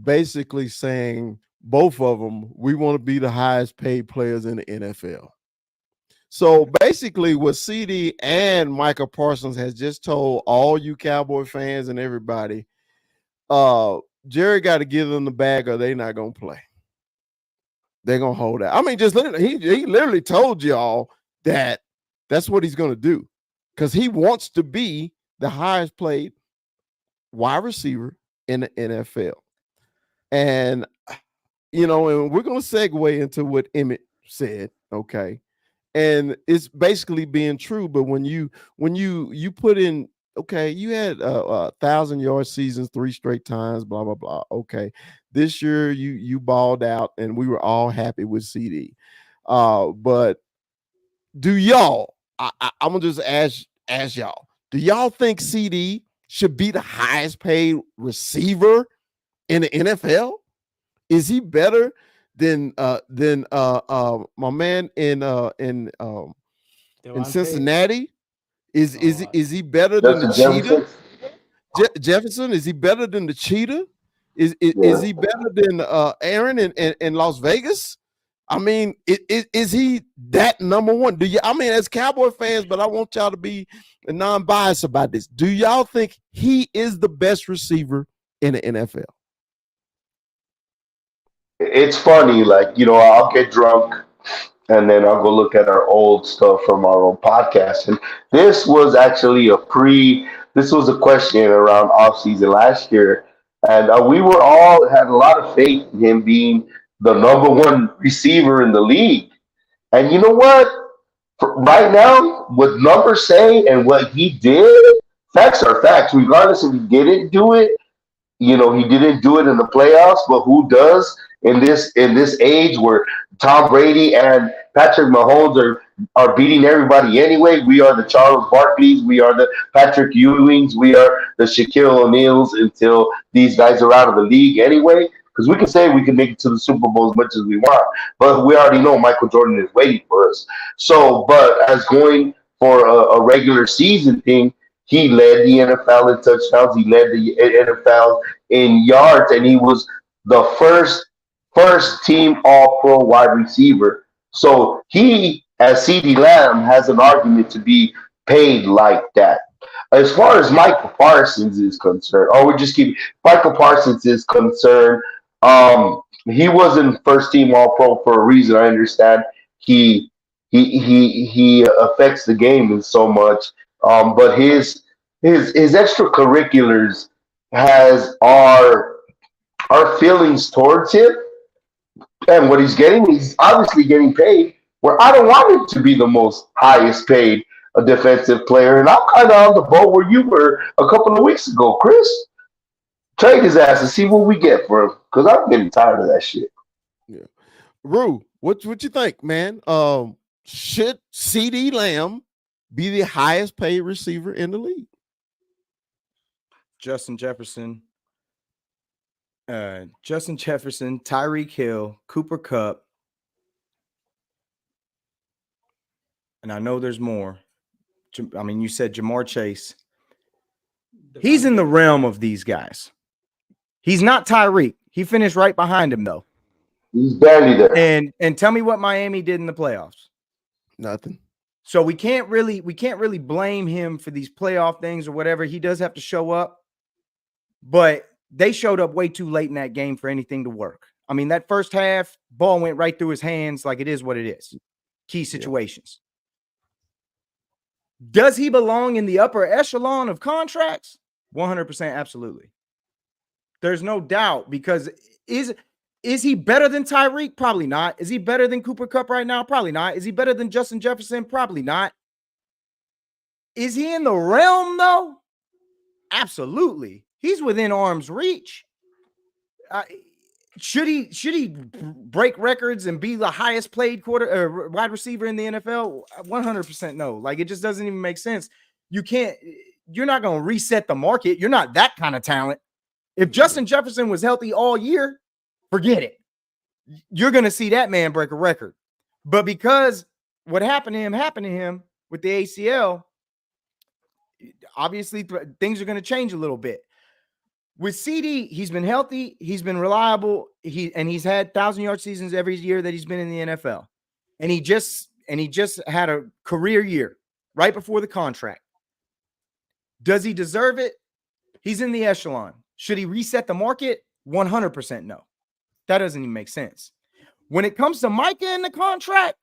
[SPEAKER 5] basically saying both of them, we want to be the highest paid players in the NFL. So basically, what CD and Michael Parsons has just told all you Cowboy fans and everybody, Jerry got to give them the bag or they're not gonna play. They're gonna hold out. I mean, just literally, he literally told y'all that that's what he's gonna do because he wants to be the highest paid wide receiver in the NFL. And and we're gonna segue into what Emmett said, okay? And it's basically being true. But when you put in, okay, you had 1,000-yard seasons 3 straight times, blah blah blah. Okay, this year you balled out, and we were all happy with CD. But do y'all? I'm gonna just ask y'all. Do y'all think CD should be the highest paid receiver in the NFL? Is he better than my man in Cincinnati? Is he better than the
[SPEAKER 8] Justin
[SPEAKER 5] Cheetah?
[SPEAKER 8] Jefferson.
[SPEAKER 5] Jefferson, is he better than the Cheetah? Is
[SPEAKER 8] Yeah.
[SPEAKER 5] he better than Aaron in Las Vegas? I mean, is he that number one? Do you? I mean, as Cowboy fans, but I want y'all to be non-biased about this. Do y'all think he is the best receiver in the NFL?
[SPEAKER 8] It's funny, like, I'll get drunk and then I'll go look at our old stuff from our own podcast. And this was actually this was a question around off season last year. And we were all had a lot of faith in him being the number one receiver in the league. And you know what? Right now, what numbers say and what he did, facts are facts. Regardless if he didn't do it, he didn't do it in the playoffs, but who does in this age where Tom Brady and Patrick Mahomes are beating everybody anyway? We are the Charles Barkleys, we are the Patrick Ewings, we are the Shaquille O'Neals until these guys are out of the league anyway. Because we can say we can make it to the Super Bowl as much as we want, but we already know Michael Jordan is waiting for us. So, but as going for a regular season thing, he led the NFL in touchdowns. He led the NFL in yards, and he was the first team All Pro wide receiver. So he, as CeeDee Lamb, has an argument to be paid like that. As far as Michael Parsons is concerned, we're just keeping Michael Parsons is concerned. He wasn't first team All Pro for a reason. I understand he affects the game in so much, but his extracurriculars has our feelings towards him and what he's getting. He's obviously getting paid. Where I don't want him to be the most highest paid defensive player, and I'm kind of on the boat where you were a couple of weeks ago, Chris. Trade his ass and see what we get for him, because I'm getting tired of that shit.
[SPEAKER 5] Yeah. Rue, what you think, man? Should CeeDee Lamb be the highest paid receiver in the league?
[SPEAKER 1] Justin Jefferson, Tyreek Hill, Cooper Kupp, and I know there's more. I mean, you said Jamar Chase. He's in the realm of these guys. He's not Tyreek. He finished right behind him, though.
[SPEAKER 8] He's barely there.
[SPEAKER 1] And tell me what Miami did in the playoffs.
[SPEAKER 5] Nothing.
[SPEAKER 1] So we can't really blame him for these playoff things or whatever. He does have to show up, but they showed up way too late in that game for anything to work. I mean, that first half, ball went right through his hands like it is what it is. Key situations. Yeah. Does he belong in the upper echelon of contracts? 100% absolutely. There's no doubt, because is he better than Tyreek? Probably not. Is he better than Cooper Kupp right now? Probably not. Is he better than Justin Jefferson? Probably not. Is he in the realm, though? Absolutely. He's within arm's reach. Should he break records and be the highest played wide receiver in the NFL? 100% no. Like, it just doesn't even make sense. You're not going to reset the market. You're not that kind of talent. If Justin Jefferson was healthy all year, forget it. You're going to see that man break a record. But because what happened to him with the ACL, obviously things are going to change a little bit. With CD, he's been healthy, he's been reliable, he's had 1,000-yard seasons every year that he's been in the NFL. And he just had a career year right before the contract. Does he deserve it? He's in the echelon. Should he reset the market? 100% no. That doesn't even make sense. When it comes to Micah in the contract,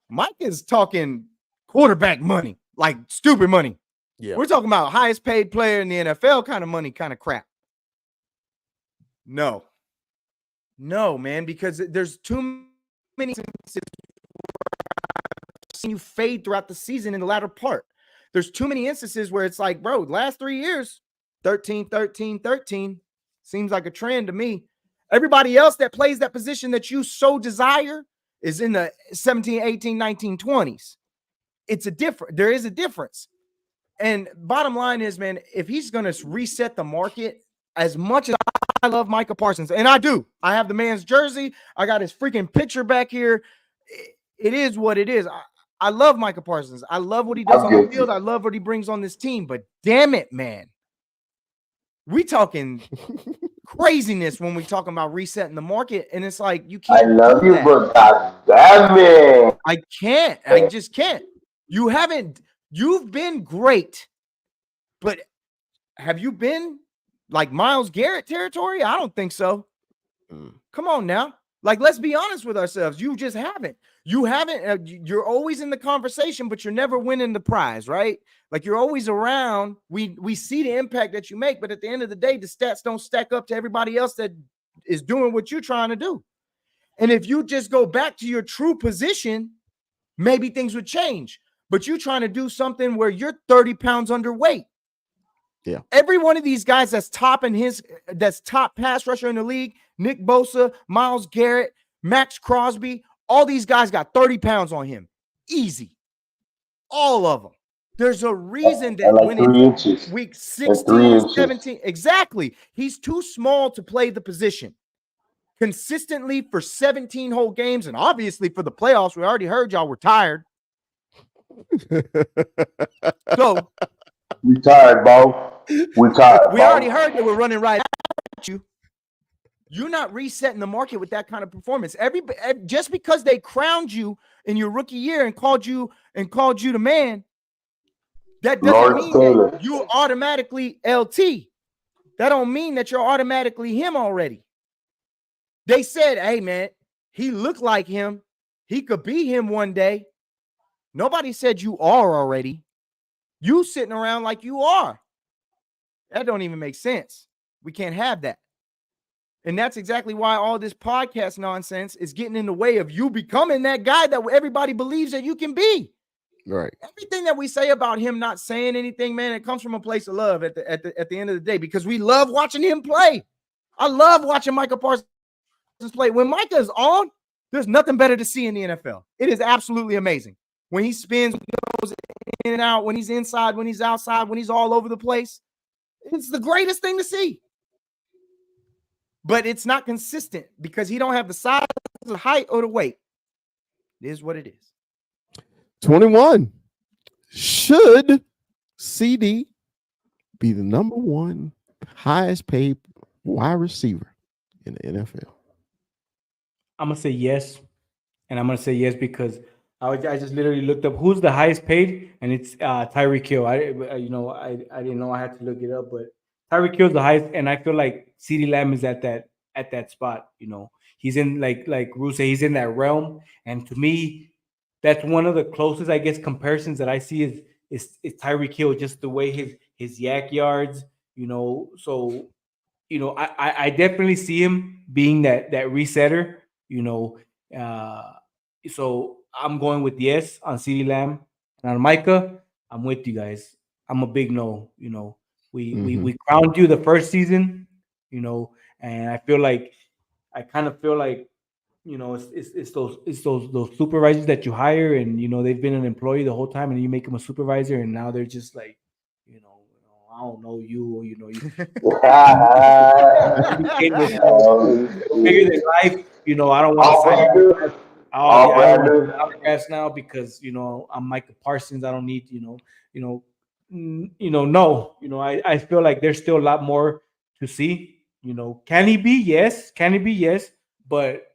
[SPEAKER 1] Micah's talking quarterback money, like stupid money.
[SPEAKER 5] Yeah.
[SPEAKER 1] We're talking about highest paid player in the NFL kind of money, kind of crap. No, man, because there's too many instances where you fade throughout the season in the latter part. There's too many instances where it's like, bro, last 3 years, 13, 13, 13 seems like a trend to me. Everybody else that plays that position that you so desire is in the 17, 18, 19, 20s. There is a difference. And bottom line is, man, if he's going to reset the market, as much as I love Micah Parsons, and I do, I have the man's jersey, I got his freaking picture back here. It is what it is. I love Micah Parsons. I love what he does on the field. I love what he brings on this team. But damn it, man, we talking craziness when we talking about resetting the market, and it's like you can't.
[SPEAKER 8] I love you, but God damn it,
[SPEAKER 1] I can't. I just can't. You've been great, but have you been like Myles Garrett territory? I don't think so. Come on now. Like, let's be honest with ourselves. You just haven't. You haven't. You're always in the conversation, but you're never winning the prize, right? Like, you're always around. We see the impact that you make, but at the end of the day, the stats don't stack up to everybody else that is doing what you're trying to do. And if you just go back to your true position, maybe things would change. But you're trying to do something where you're 30 pounds underweight.
[SPEAKER 5] Yeah.
[SPEAKER 1] Every one of these guys that's top pass rusher in the league, Nick Bosa, Myles Garrett, Max Crosby, all these guys got 30 pounds on him. Easy. All of them. There's a reason that
[SPEAKER 8] like
[SPEAKER 1] when
[SPEAKER 8] 3
[SPEAKER 1] it's
[SPEAKER 8] inches.
[SPEAKER 1] week
[SPEAKER 8] And 3
[SPEAKER 1] 16,
[SPEAKER 8] inches.
[SPEAKER 1] 17, exactly. He's too small to play the position. Consistently for 17 whole games, and obviously for the playoffs, we already heard y'all were tired. So
[SPEAKER 8] we tired, bro. We tired.
[SPEAKER 1] We already heard that we're running right at you. You're not resetting the market with that kind of performance. Just because they crowned you in your rookie year and called you the man, that doesn't mean that you're automatically LT. That don't mean that you're automatically him already. They said, hey, man, he looked like him. He could be him one day. Nobody said you are already. You sitting around like you are. That don't even make sense. We can't have that. And that's exactly why all this podcast nonsense is getting in the way of you becoming that guy that everybody believes that you can be.
[SPEAKER 5] Right.
[SPEAKER 1] Everything that we say about him not saying anything, man, it comes from a place of love at the end of the day, because we love watching him play. I love watching Micah Parsons play. When Micah is on, there's nothing better to see in the NFL. It is absolutely amazing. When he spins, goes in and out, when he's inside, when he's outside, when he's all over the place, it's the greatest thing to see. But it's not consistent because he don't have the size, the height, or the weight. It is what it is.
[SPEAKER 5] 21. Should CD be the number one highest paid wide receiver in the NFL?
[SPEAKER 7] I'm going to say yes. And I'm going to say yes because I just literally looked up who's the highest paid, and it's Tyreek Hill. I didn't know I had to look it up, but Tyreek Hill's the highest, and I feel like CeeDee Lamb is at that spot. You know, he's in like Ruth said, he's in that realm, and to me, that's one of the closest, I guess, comparisons that I see is Tyreek Hill, just the way his yak yards. You know, so you know, I definitely see him being that resetter. You know, so I'm going with yes on CeeDee Lamb, and on Micah, I'm with you guys. I'm a big no. You know, we crowned you the first season, you know, and I feel like I kind of feel like, it's those supervisors that you hire, and they've been an employee the whole time, and you make them a supervisor, and now they're just like, I don't know you, you became this bigger than life. I don't want to sign you. Oh yeah, I don't want to autographs now because I'm Micah Parsons. I don't need no. I feel like there's still a lot more to see. Can he be? Yes. Can he be? Yes. But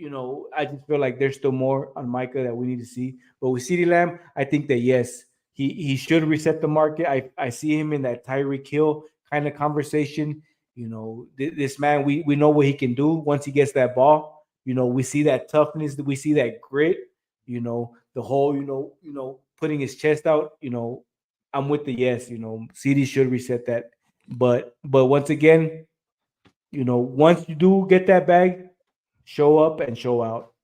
[SPEAKER 7] I just feel like there's still more on Micah that we need to see. But with CeeDee Lamb, I think that yes, he should reset the market. I see him in that Tyreek Hill kind of conversation. This man, we know what he can do once he gets that ball. We see that toughness, we see that grit. The whole putting his chest out. I'm with the yes. CD should reset that. But once again, once you do get that bag, show up and show out.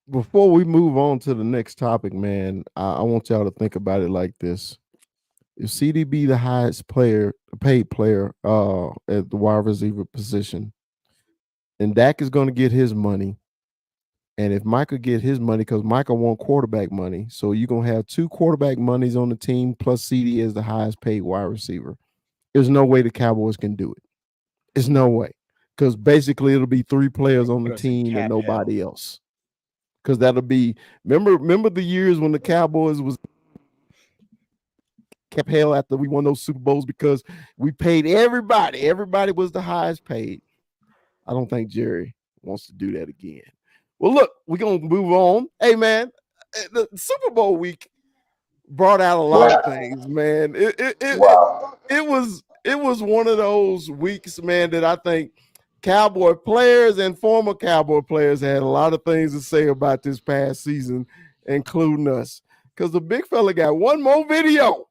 [SPEAKER 5] Before we move on to the next topic, man, I want y'all to think about it like this. If CDB the highest paid player at the wide receiver position, and Dak is going to get his money, and if Micah get his money, because Micah want quarterback money, so you're going to have two quarterback monies on the team, plus CD is the highest paid wide receiver. There's no way the Cowboys can do it. There's no way. Because basically it'll be three players on the team and nobody else. Because that'll be, remember the years when the Cowboys was kept hell after we won those Super Bowls because we paid everybody. Everybody was the highest paid. I don't think Jerry wants to do that again. Well, look, we're going to move on. Hey, man, the Super Bowl week brought out a lot of things, man. It was one of those weeks, man, that I think Cowboy players and former Cowboy players had a lot of things to say about this past season, including us. Because the big fella got one more video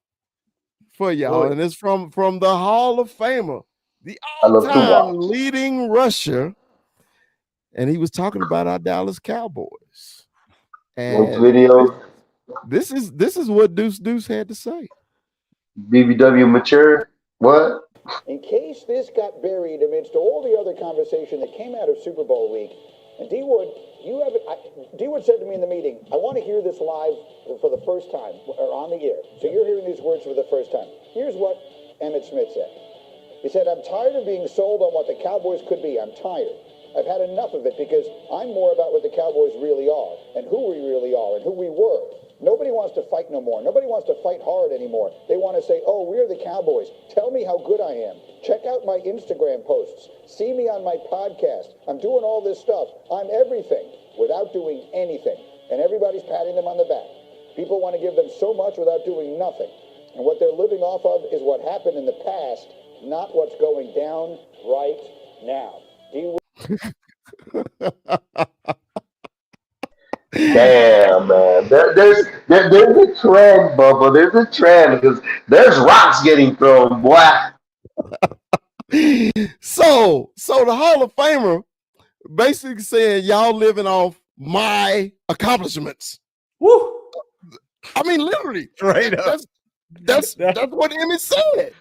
[SPEAKER 5] for y'all, and it's from the Hall of Famer, the all-time leading rusher, and he was talking about our Dallas Cowboys. And this is what Deuce had to say.
[SPEAKER 8] BBW mature. What?
[SPEAKER 12] In case this got buried amidst all the other conversation that came out of Super Bowl week, and D-Wood, D-Wood said to me in the meeting, I want to hear this live for the first time, or on the air. So you're hearing these words for the first time. Here's what Emmitt Smith said. He said, I'm tired of being sold on what the Cowboys could be. I'm tired. I've had enough of it because I'm more about what the Cowboys really are and who we really are and who we were. Nobody wants to fight no more. Nobody wants to fight hard anymore. They want to say, oh, we're the Cowboys. Tell me how good I am. Check out my Instagram posts. See me on my podcast. I'm doing all this stuff. I'm everything without doing anything. And everybody's patting them on the back. People want to give them so much without doing nothing. And what they're living off of is what happened in the past, not what's going down right now.
[SPEAKER 8] Damn, man. There's a trend, Bubba. There's a trend because there's rocks getting thrown, boy.
[SPEAKER 5] So the Hall of Famer basically saying y'all living off my accomplishments.
[SPEAKER 7] Woo!
[SPEAKER 5] I mean, literally.
[SPEAKER 1] Straight up.
[SPEAKER 5] That's what Emmitt said.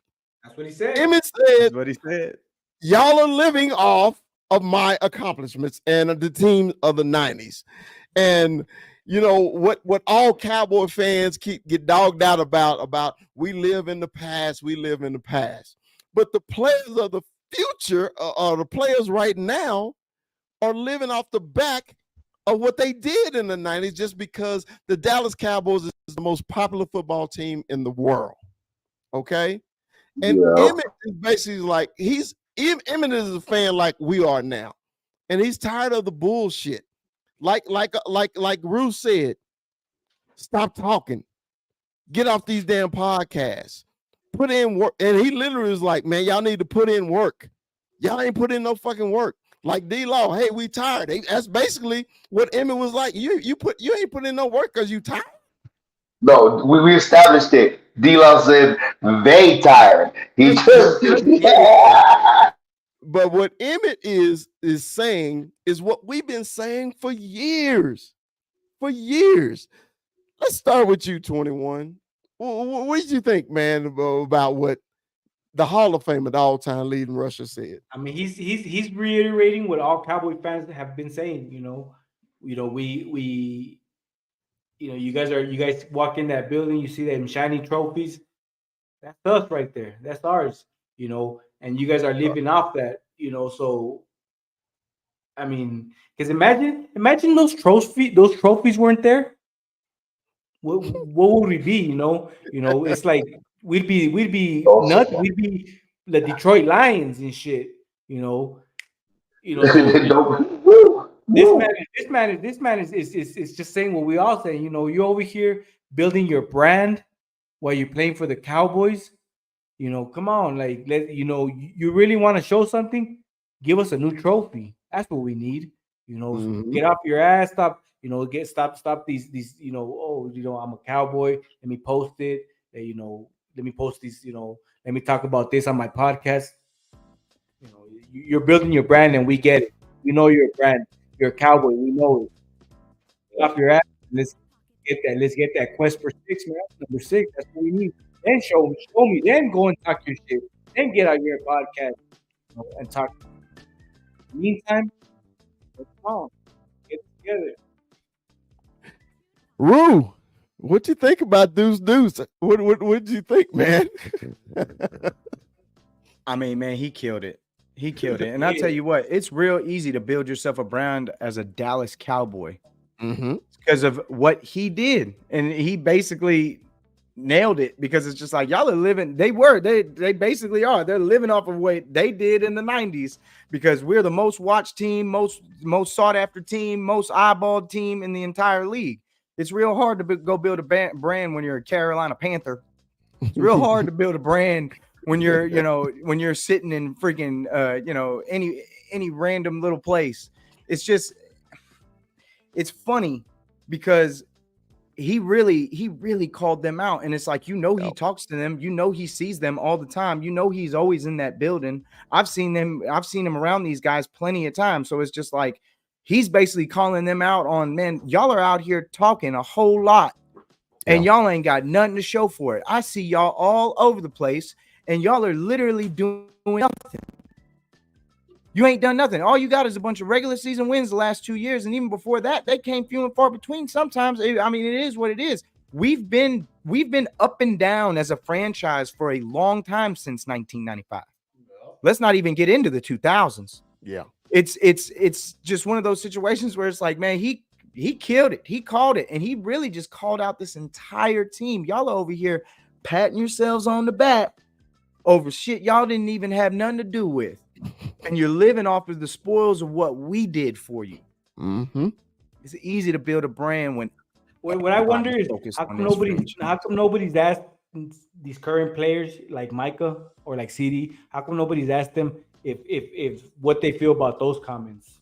[SPEAKER 7] That's what he said.
[SPEAKER 5] Emmitt said.
[SPEAKER 1] That's what he said.
[SPEAKER 5] Y'all are living off of my accomplishments and the team of the 90s. And you know what all Cowboy fans get dogged out about we live in the past, we live in the past. But the players of the future, or the players right now, are living off the back of what they did in the 90s just because the Dallas Cowboys is the most popular football team in the world. Okay? And Emmitt is basically like, Emmitt is a fan like we are now. And he's tired of the bullshit. Like Ruth said, stop talking. Get off these damn podcasts. Put in work. And he literally was like, man, y'all need to put in work. Y'all ain't put in no fucking work. Like D-Law, hey, we tired. That's basically what Emmitt was like. You ain't put in no work because you tired.
[SPEAKER 8] No, we established it. D-Law said they tired. He just
[SPEAKER 5] But what Emmitt is saying is what we've been saying for years. For years. Let's start with you, 21. What did you think, man, about what the Hall of Famer, the all-time leading rusher, said.
[SPEAKER 7] I mean, he's reiterating what all Cowboy fans have been saying. We you guys walk in that building, you see them shiny trophies. That's us right there. That's ours. And you guys are living off that. So I mean, because imagine those trophies weren't there. What would we be? It's like we'd be nuts. We'd be the Detroit Lions and shit. So this man is just saying what we all say. You're over here building your brand while you're playing for the Cowboys. Come on, like you really want to show something? Give us a new trophy. That's what we need. Get off your ass. Stop. Stop these. I'm a Cowboy. Let me post it. Let me post these. Let me talk about this on my podcast. You're building your brand, and we get it. We know you're a brand. You're a Cowboy. We know it. Get off your ass. Let's get that. Let's get that quest for 6, man. Number 6. That's what we need. Then show me. Then go and talk your shit. Then get out your podcast and talk. In the meantime, come on, get together.
[SPEAKER 5] Rue, what you think about Deuce? What did you think, man?
[SPEAKER 1] I mean, man, he killed it. He killed it. And I'll tell you what, it's real easy to build yourself a brand as a Dallas Cowboy because of what he did. And he basically nailed it because it's just like y'all are living. They basically are. They're living off of what they did in the 90s because we're the most watched team, most sought after team, most eyeballed team in the entire league. It's real hard to go build a brand when you're a Carolina Panther. It's real hard to build a brand when you're, when you're sitting in freaking, any random little place. It's it's funny because he really called them out. And it's like, he talks to them, he sees them all the time. He's always in that building. I've seen him around these guys plenty of times. So it's just like, he's basically calling them out on, man, y'all are out here talking a whole lot and y'all ain't got nothing to show for it. I see y'all all over the place and y'all are literally doing nothing. You ain't done nothing. All you got is a bunch of regular season wins the last 2 years. And even before that, they came few and far between. Sometimes, it is what it is. We've been up and down as a franchise for a long time since 1995. Let's not even get into the 2000s.
[SPEAKER 5] Yeah.
[SPEAKER 1] It's just one of those situations where it's like, man, he killed it. He called it. And he really just called out this entire team. Y'all are over here patting yourselves on the back over shit y'all didn't even have nothing to do with. And you're living off of the spoils of what we did for you. It's easy to build a brand when
[SPEAKER 7] what I wonder is how come nobody's asked these current players like Micah or like CD, how come nobody's asked them if what they feel about those comments?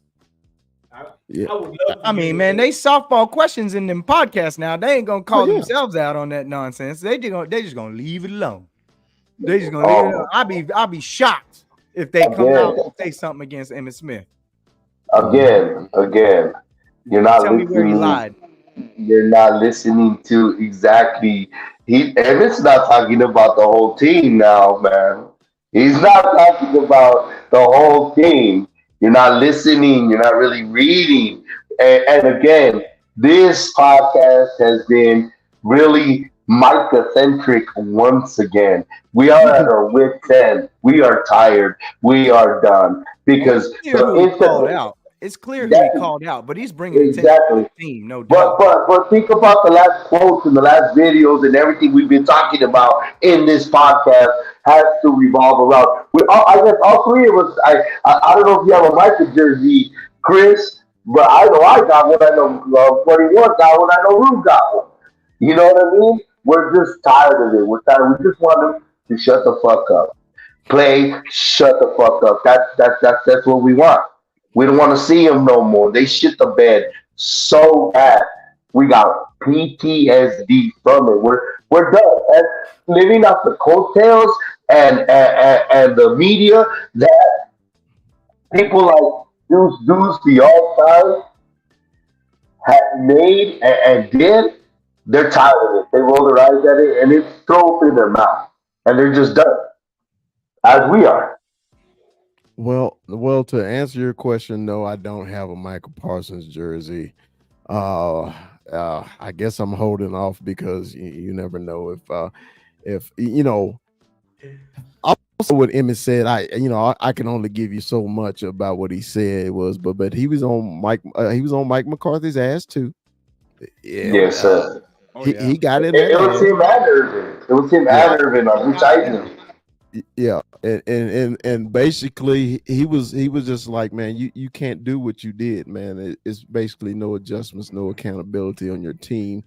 [SPEAKER 1] I mean, man, they softball questions in them podcasts now. They ain't gonna call themselves out on that nonsense. They just gonna leave it alone. They just gonna leave it alone. I'll be shocked if they come out and say something against Emmitt Smith.
[SPEAKER 8] Again, you're not
[SPEAKER 1] Tell me where he lied.
[SPEAKER 8] You're not listening to exactly. Emmitt's not talking about the whole team now, man. He's not talking about the whole team. You're not listening. You're not really reading. And again, this podcast has been really Micah-centric once again. We are at our wit's end. We are tired. We are done. Because
[SPEAKER 1] it's clear who he called out, but he's bringing
[SPEAKER 8] exactly
[SPEAKER 1] the team, no doubt.
[SPEAKER 8] But think about the last quotes and the last videos and everything we've been talking about in this podcast has to revolve around. I guess all three of us. I don't know if you have a Micah jersey, Chris, but I know I got one. I know 41 got one. I know Rue got one. You know what I mean? We're just tired of it. We're tired. We just want them to shut the fuck up. Play, shut the fuck up. That's what we want. We don't want to see them no more. They shit the bed so bad. We got PTSD from it. We're done. And living off the coattails and the media that people like Deuce the All-Time have made and did, they're tired of it. They roll their eyes at it and it's thrown in their mouth. And they're just done. as we are.
[SPEAKER 5] Well, to answer your question, no, I don't have a Michael Parsons jersey. I guess I'm holding off because you never know if you know. Also, what Emmett said, I can only give you so much about what he said was, but he was on Mike McCarthy's ass too. And
[SPEAKER 8] Yes, sir.
[SPEAKER 5] he got in that
[SPEAKER 8] It was
[SPEAKER 5] ass.
[SPEAKER 8] him and Irvin. It was him
[SPEAKER 5] Yeah.
[SPEAKER 8] and Irvin on which Eisen.
[SPEAKER 5] Yeah, and basically he was just like, man, you can't do what you did, man. It's basically no adjustments, no accountability on your team.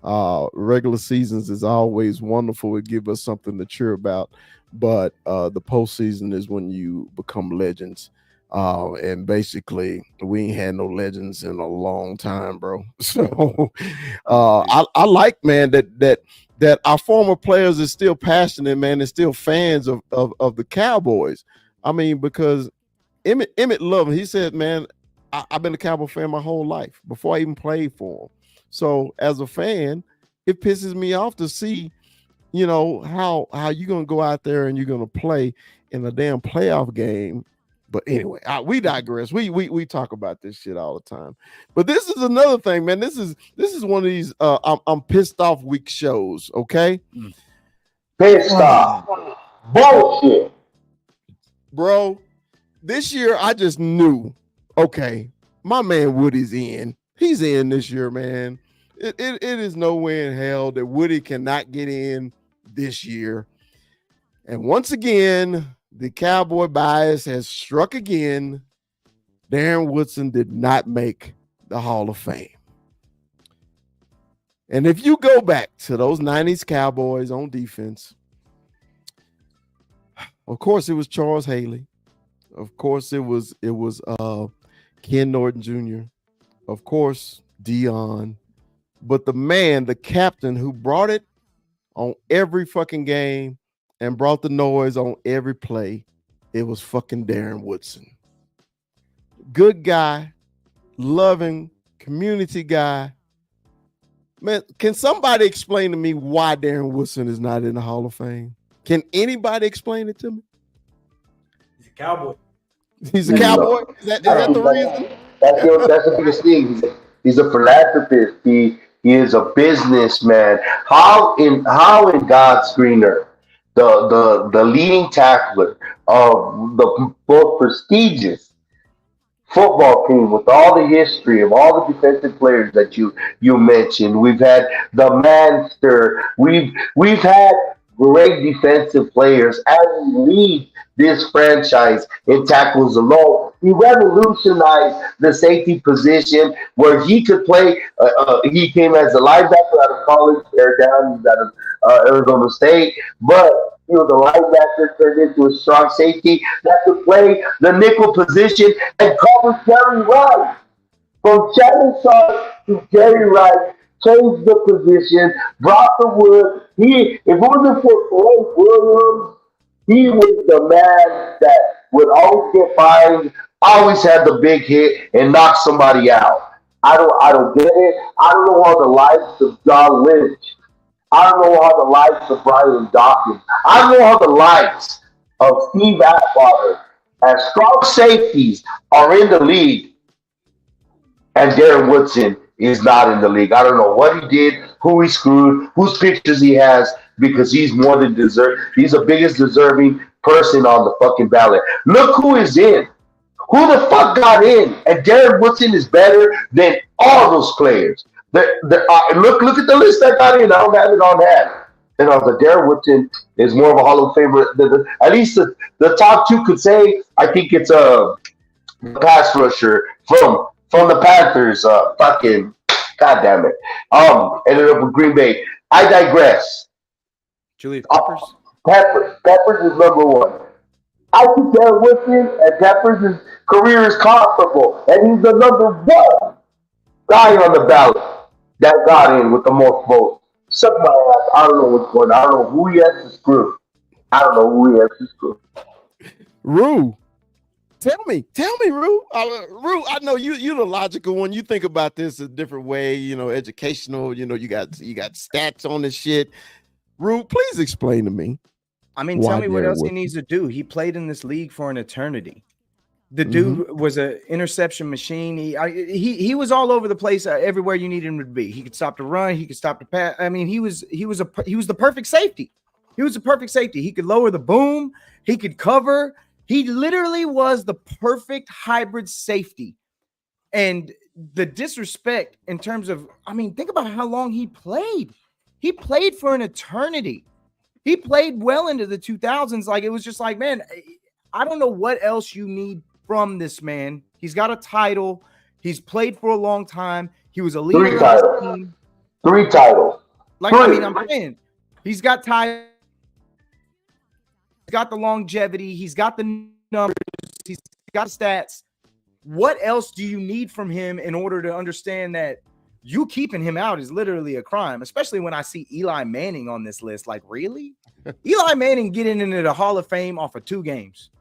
[SPEAKER 5] Regular seasons is always wonderful. It gives us something to cheer about, but the postseason is when you become legends. And basically we ain't had no legends in a long time, bro. So I like, man, that our former players is still passionate, man, and still fans of the Cowboys. I mean, because Emmett loved him. He said, man, I've been a Cowboy fan my whole life before I even played for him. So as a fan, it pisses me off to see, how you're gonna go out there and you're gonna play in a damn playoff game. But anyway, we digress. We talk about this shit all the time. But this is another thing, man. This is one of these I'm pissed off week shows. Okay,
[SPEAKER 8] pissed off, bullshit,
[SPEAKER 5] bro. This year I just knew. Okay, my man Woody's in. He's in this year, man. It is no way in hell that Woody cannot get in this year. And once again, the Cowboy bias has struck again. Darren Woodson did not make the Hall of Fame. And if you go back to those 90s Cowboys on defense, of course it was Charles Haley. Of course it was Ken Norton Jr. Of course, Dion. But the man, the captain who brought it on every fucking game and brought the noise on every play, it was fucking Darren Woodson. Good guy, loving, community guy. Man, can somebody explain to me why Darren Woodson is not in the Hall of Fame? Can anybody explain it to me?
[SPEAKER 7] He's a Cowboy.
[SPEAKER 5] He's a Cowboy? Is that the reason?
[SPEAKER 8] That's the biggest thing. He's a philanthropist. He is a businessman. How in God's green earth, the leading tackler of the most prestigious football team with all the history of all the defensive players that you mentioned. We've had the Manster. We've had great defensive players and he leads this franchise in tackles alone. He revolutionized the safety position where he could play. He came as a linebacker out of college, tear down. He's out of Arizona State, but he was a linebacker turned into a strong safety that could play the nickel position and cover Jerry Rice. From Shannon Sharp to Jerry Rice, changed the position, brought the wood. If it wasn't for Floyd Williams, he was the man that would always get fined, always had the big hit, and knock somebody out. I don't get it. I don't know how the likes of John Lynch. I don't know how the likes of Brian Dawkins. I don't know how the likes of Steve Atwater as strong safeties are in the league, and Darren Woodson is not in the league. I don't know what he did, who he screwed, whose pictures he has, because he's more than deserved. He's the biggest deserving person on the fucking ballot. Look who is in. Who the fuck got in? And Darren Woodson is better than all those players. Look at the list that got in. I don't have it on hand. And I was like, Darren Woodson is more of a Hall of Famer. At least the top two could say. I think it's a pass rusher from the Panthers. Fucking goddamn it. Ended up with Green Bay. I digress.
[SPEAKER 1] Julius Peppers.
[SPEAKER 8] Peppers is number one. I think Darren Woodson and Peppers' career is comparable, and he's the number one guy on the ballot that got in with the most votes. Suck my ass. I don't know what's going on. I don't know who he has to screw.
[SPEAKER 5] Rue, tell me, Rue. Rue, I know you're the logical one. You think about this a different way, educational. You got stats on this shit. Rue, please explain to me
[SPEAKER 1] I mean,
[SPEAKER 5] Why
[SPEAKER 1] tell me what
[SPEAKER 5] Darren
[SPEAKER 1] else he
[SPEAKER 5] Woodson?
[SPEAKER 1] needs to do. He played in this league for an eternity. The
[SPEAKER 5] Mhm.
[SPEAKER 1] dude was an interception machine. He was all over the place, everywhere you needed him to be. He could stop the run. He could stop the pass. I mean, he was the perfect safety. He was the perfect safety. He could lower the boom. He could cover. He literally was the perfect hybrid safety. And the disrespect in terms of, I mean, think about how long he played. He played for an eternity. He played well into the 2000s. Like, it was just like, man, I don't know what else you need from this man. He's got a title. He's played for a long time. He was a leader of his team.
[SPEAKER 8] 3 titles.
[SPEAKER 1] Like, I mean, I'm saying he's got titles. He's got the longevity. He's got the numbers. He's got stats. What else do you need from him in order to understand that you keeping him out is literally a crime, especially when I see Eli Manning on this list? Like, really? Eli Manning getting into the Hall of Fame off of 2 games.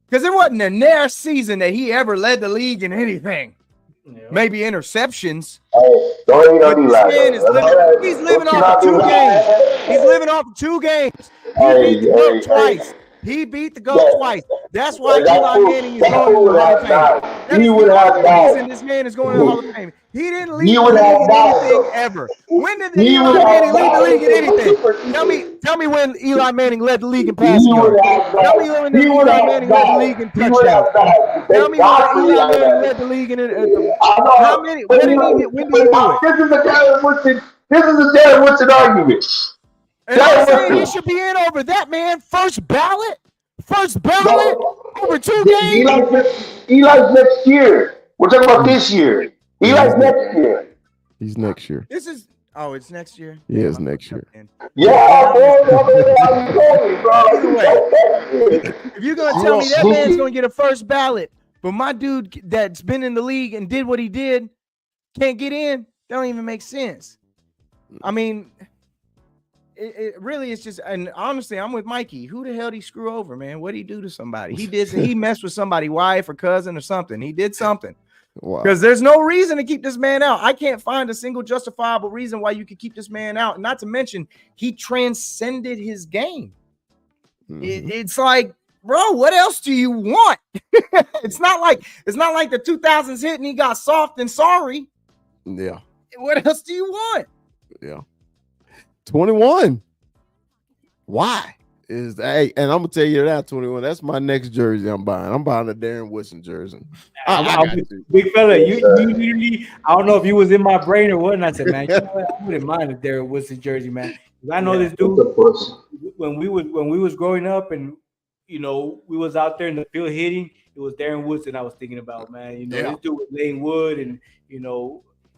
[SPEAKER 1] Because it wasn't the next season that he ever led the league in anything. Yeah. Maybe interceptions.
[SPEAKER 8] Hey, don't hate on Eli.
[SPEAKER 1] He's living off of 2 games. He's living off of 2 games. He beat the GOAT twice. He beat the GOAT twice. That's why Eli Manning is going to the Hall of Fame. That's the only reason this man is going to the Hall of Fame. He didn't lead the league in anything ever. When did Eli Manning lead the league in anything? Tell me when Eli Manning led the league in passing yards. Tell me when Eli Manning led the league in touchdowns. Tell me when Eli Manning led the league in how many? When did he do it?
[SPEAKER 8] This is a Darren Woodson argument.
[SPEAKER 1] And I'm saying he should be in over that, man. First ballot over 2 games.
[SPEAKER 8] Eli's next year. We're talking about this year. Eli's next year.
[SPEAKER 5] He's next year.
[SPEAKER 1] It's next year.
[SPEAKER 5] Yeah, it's next year.
[SPEAKER 8] Yeah,
[SPEAKER 1] if you're gonna tell me that man's gonna get a first ballot, but my dude that's been in the league and did what he did can't get in, that don't even make sense. I mean, it really is just, and honestly, I'm with Mikey. Who the hell did he screw over, man? What did he do to somebody? He messed with somebody's wife or cousin or something. He did something. Because there's no reason to keep this man out. I can't find a single justifiable reason why you could keep this man out. Not to mention, he transcended his game. It's like, bro, what else do you want? It's not like the 2000s hit and he got soft and sorry.
[SPEAKER 5] Yeah.
[SPEAKER 1] What else do you want?
[SPEAKER 5] Yeah. 21. Why? And I'm gonna tell you that 21. That's my next jersey I'm buying. I'm buying a Darren Woodson jersey.
[SPEAKER 7] Big fella, you literally, I don't know if he was in my brain or what. And I said, man, you know what? I wouldn't mind a Darren Woodson jersey, man. I know this dude when we was growing up, and we was out there in the field hitting. It was Darren Woodson I was thinking about, man. This dude was laying wood, and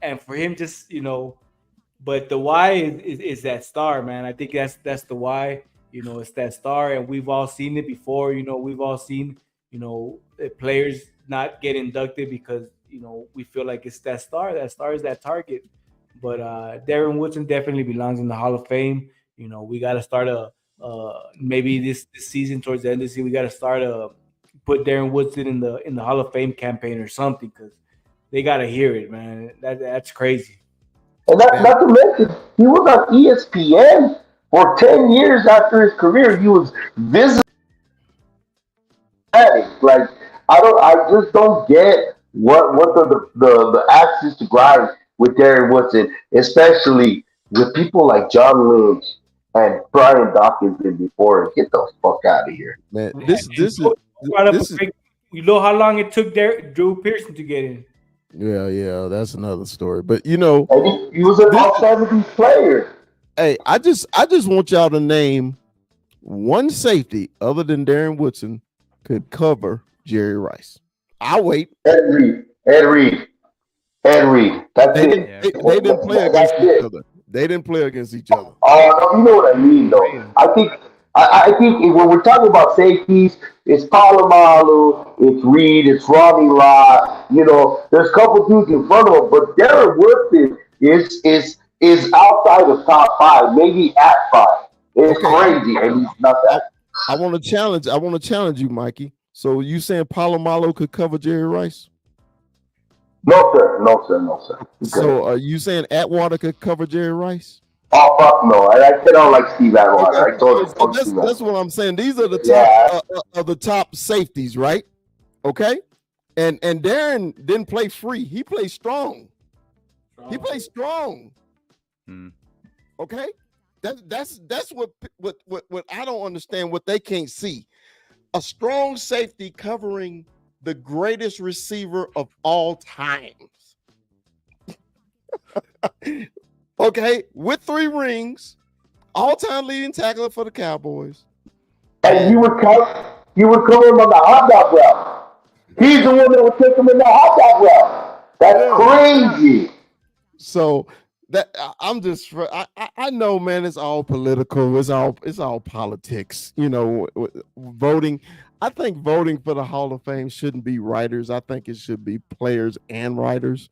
[SPEAKER 7] and for him just but the why is that star, man. I think that's the why. It's that star, and we've all seen it before. We've all seen, players not get inducted because, we feel like it's that star. That star is that target. But Darren Woodson definitely belongs in the Hall of Fame. We got to start maybe this season, towards the end of the season, we got to start put Darren Woodson in the Hall of Fame campaign or something, because they got to hear it, man. That's crazy.
[SPEAKER 8] And not to mention, he was on ESPN for 10 years after his career. He was visible. Like, I just don't get what the axis to grind with Darren Woodson, especially with people like John Lynch and Brian Dawkins did before. Get the fuck out of here,
[SPEAKER 5] man. This is
[SPEAKER 7] you know how long it took Drew Pearson to get in.
[SPEAKER 5] Yeah, that's another story. But
[SPEAKER 8] he was an all-70s player.
[SPEAKER 5] Hey, I just want y'all to name one safety other than Darren Woodson could cover Jerry Rice. I'll wait.
[SPEAKER 8] Ed Reed. That's it.
[SPEAKER 5] They didn't play against each other. They didn't play against each other.
[SPEAKER 8] Oh, no, you know what I mean, though. I think when we're talking about safeties, it's Palomalu, it's Reed, it's Ronnie Lott. There's a couple dudes in front of him, but Darren Woodson is outside of top 5, maybe at 5. It's crazy, and he's not that.
[SPEAKER 5] I want to challenge you, Mikey. So you saying Palomalu could cover Jerry Rice?
[SPEAKER 8] No, sir.
[SPEAKER 5] So are you saying Atwater could cover Jerry Rice?
[SPEAKER 8] Oh fuck no! I don't like Steve Atwater.
[SPEAKER 5] Okay,
[SPEAKER 8] I told
[SPEAKER 5] so,
[SPEAKER 8] you,
[SPEAKER 5] so
[SPEAKER 8] fuck
[SPEAKER 5] that's
[SPEAKER 8] Steve
[SPEAKER 5] that's
[SPEAKER 8] Atwater.
[SPEAKER 5] what I'm saying. These are the top
[SPEAKER 8] Yeah,
[SPEAKER 5] of the top safeties, right? Okay, and Darren didn't play free. He played strong. He played strong. Okay, that's what I don't understand. What they can't see. A strong safety covering the greatest receiver of all times. Okay, with 3 rings, all-time leading tackler for the Cowboys.
[SPEAKER 8] and you would cover him on the hot dog route. He's the one that would take him in the hot dog route. That's crazy.
[SPEAKER 5] So that I'm just I know, man. It's all political. It's all politics. You know, voting. I think voting for the Hall of Fame shouldn't be writers. I think it should be players and writers,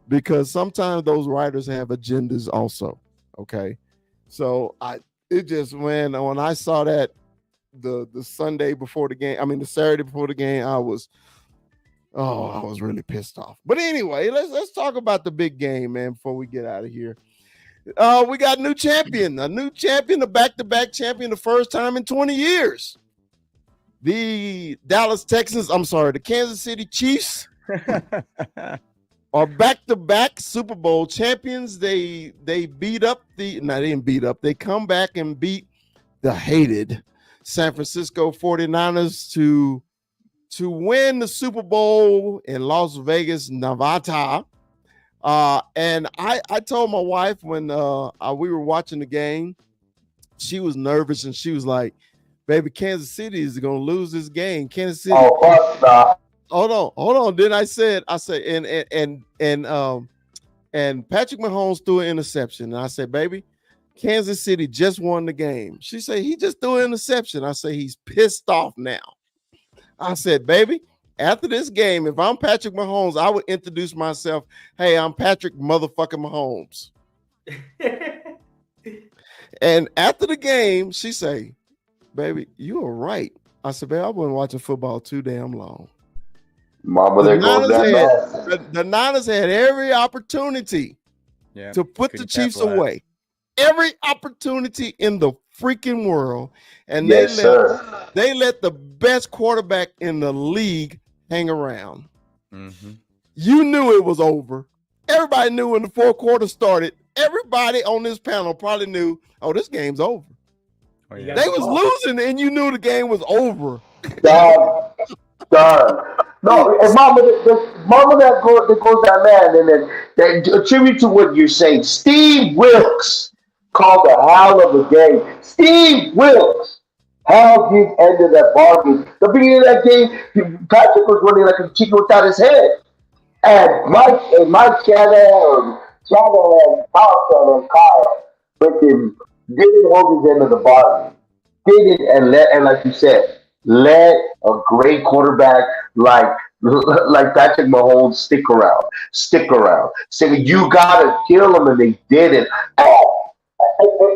[SPEAKER 5] because sometimes those writers have agendas also. Okay, so it just when I saw that the Sunday before the game, I mean the Saturday before the game, I was really pissed off. But anyway, let's talk about the big game, man, before we get out of here. We got a new champion, a back-to-back champion, the first time in 20 years. The the Kansas City Chiefs are back-to-back Super Bowl champions. They beat up they didn't beat up. They come back and beat the hated San Francisco 49ers to win the Super Bowl in Las Vegas, Nevada. And I told my wife when we were watching the game, she was nervous and she was like, "Baby, Kansas City is going to lose this game. Kansas City."
[SPEAKER 8] Oh fuck nah.
[SPEAKER 5] Hold on. Then I said, and Patrick Mahomes threw an interception. And I said, "Baby, Kansas City just won the game." She said, "He just threw an interception." I said, "He's pissed off now." I said, "Baby, after this game, if I'm Patrick Mahomes, I would introduce myself. Hey, I'm Patrick motherfucking Mahomes." And after the game, she say, "Baby, you are right." I said, "Baby, I've been watching football too damn long."
[SPEAKER 8] Mama, there goes that man.
[SPEAKER 5] The Niners had every opportunity to put the Chiefs away. Every opportunity in the freaking world. And they let the best quarterback in the league hang around.
[SPEAKER 1] Mm-hmm.
[SPEAKER 5] You knew it was over. Everybody knew when the fourth quarter started. Everybody on this panel probably knew, oh, this game's over.
[SPEAKER 1] Oh, yeah.
[SPEAKER 5] They was losing and you knew the game was over.
[SPEAKER 8] Done. No, and Mama, that goes that man, and then that attribute to what you're saying. Steve Wilkes called a hell of a game. Steve Wilkes held his end of that bargain. The beginning of that game, Patrick was running like a chicken without his head, and Mike Shanahan, Kyle with him didn't hold his end of the bargain. Didn't and like you said, let a great quarterback like Patrick Mahomes stick around. Say you gotta kill him, and they did it.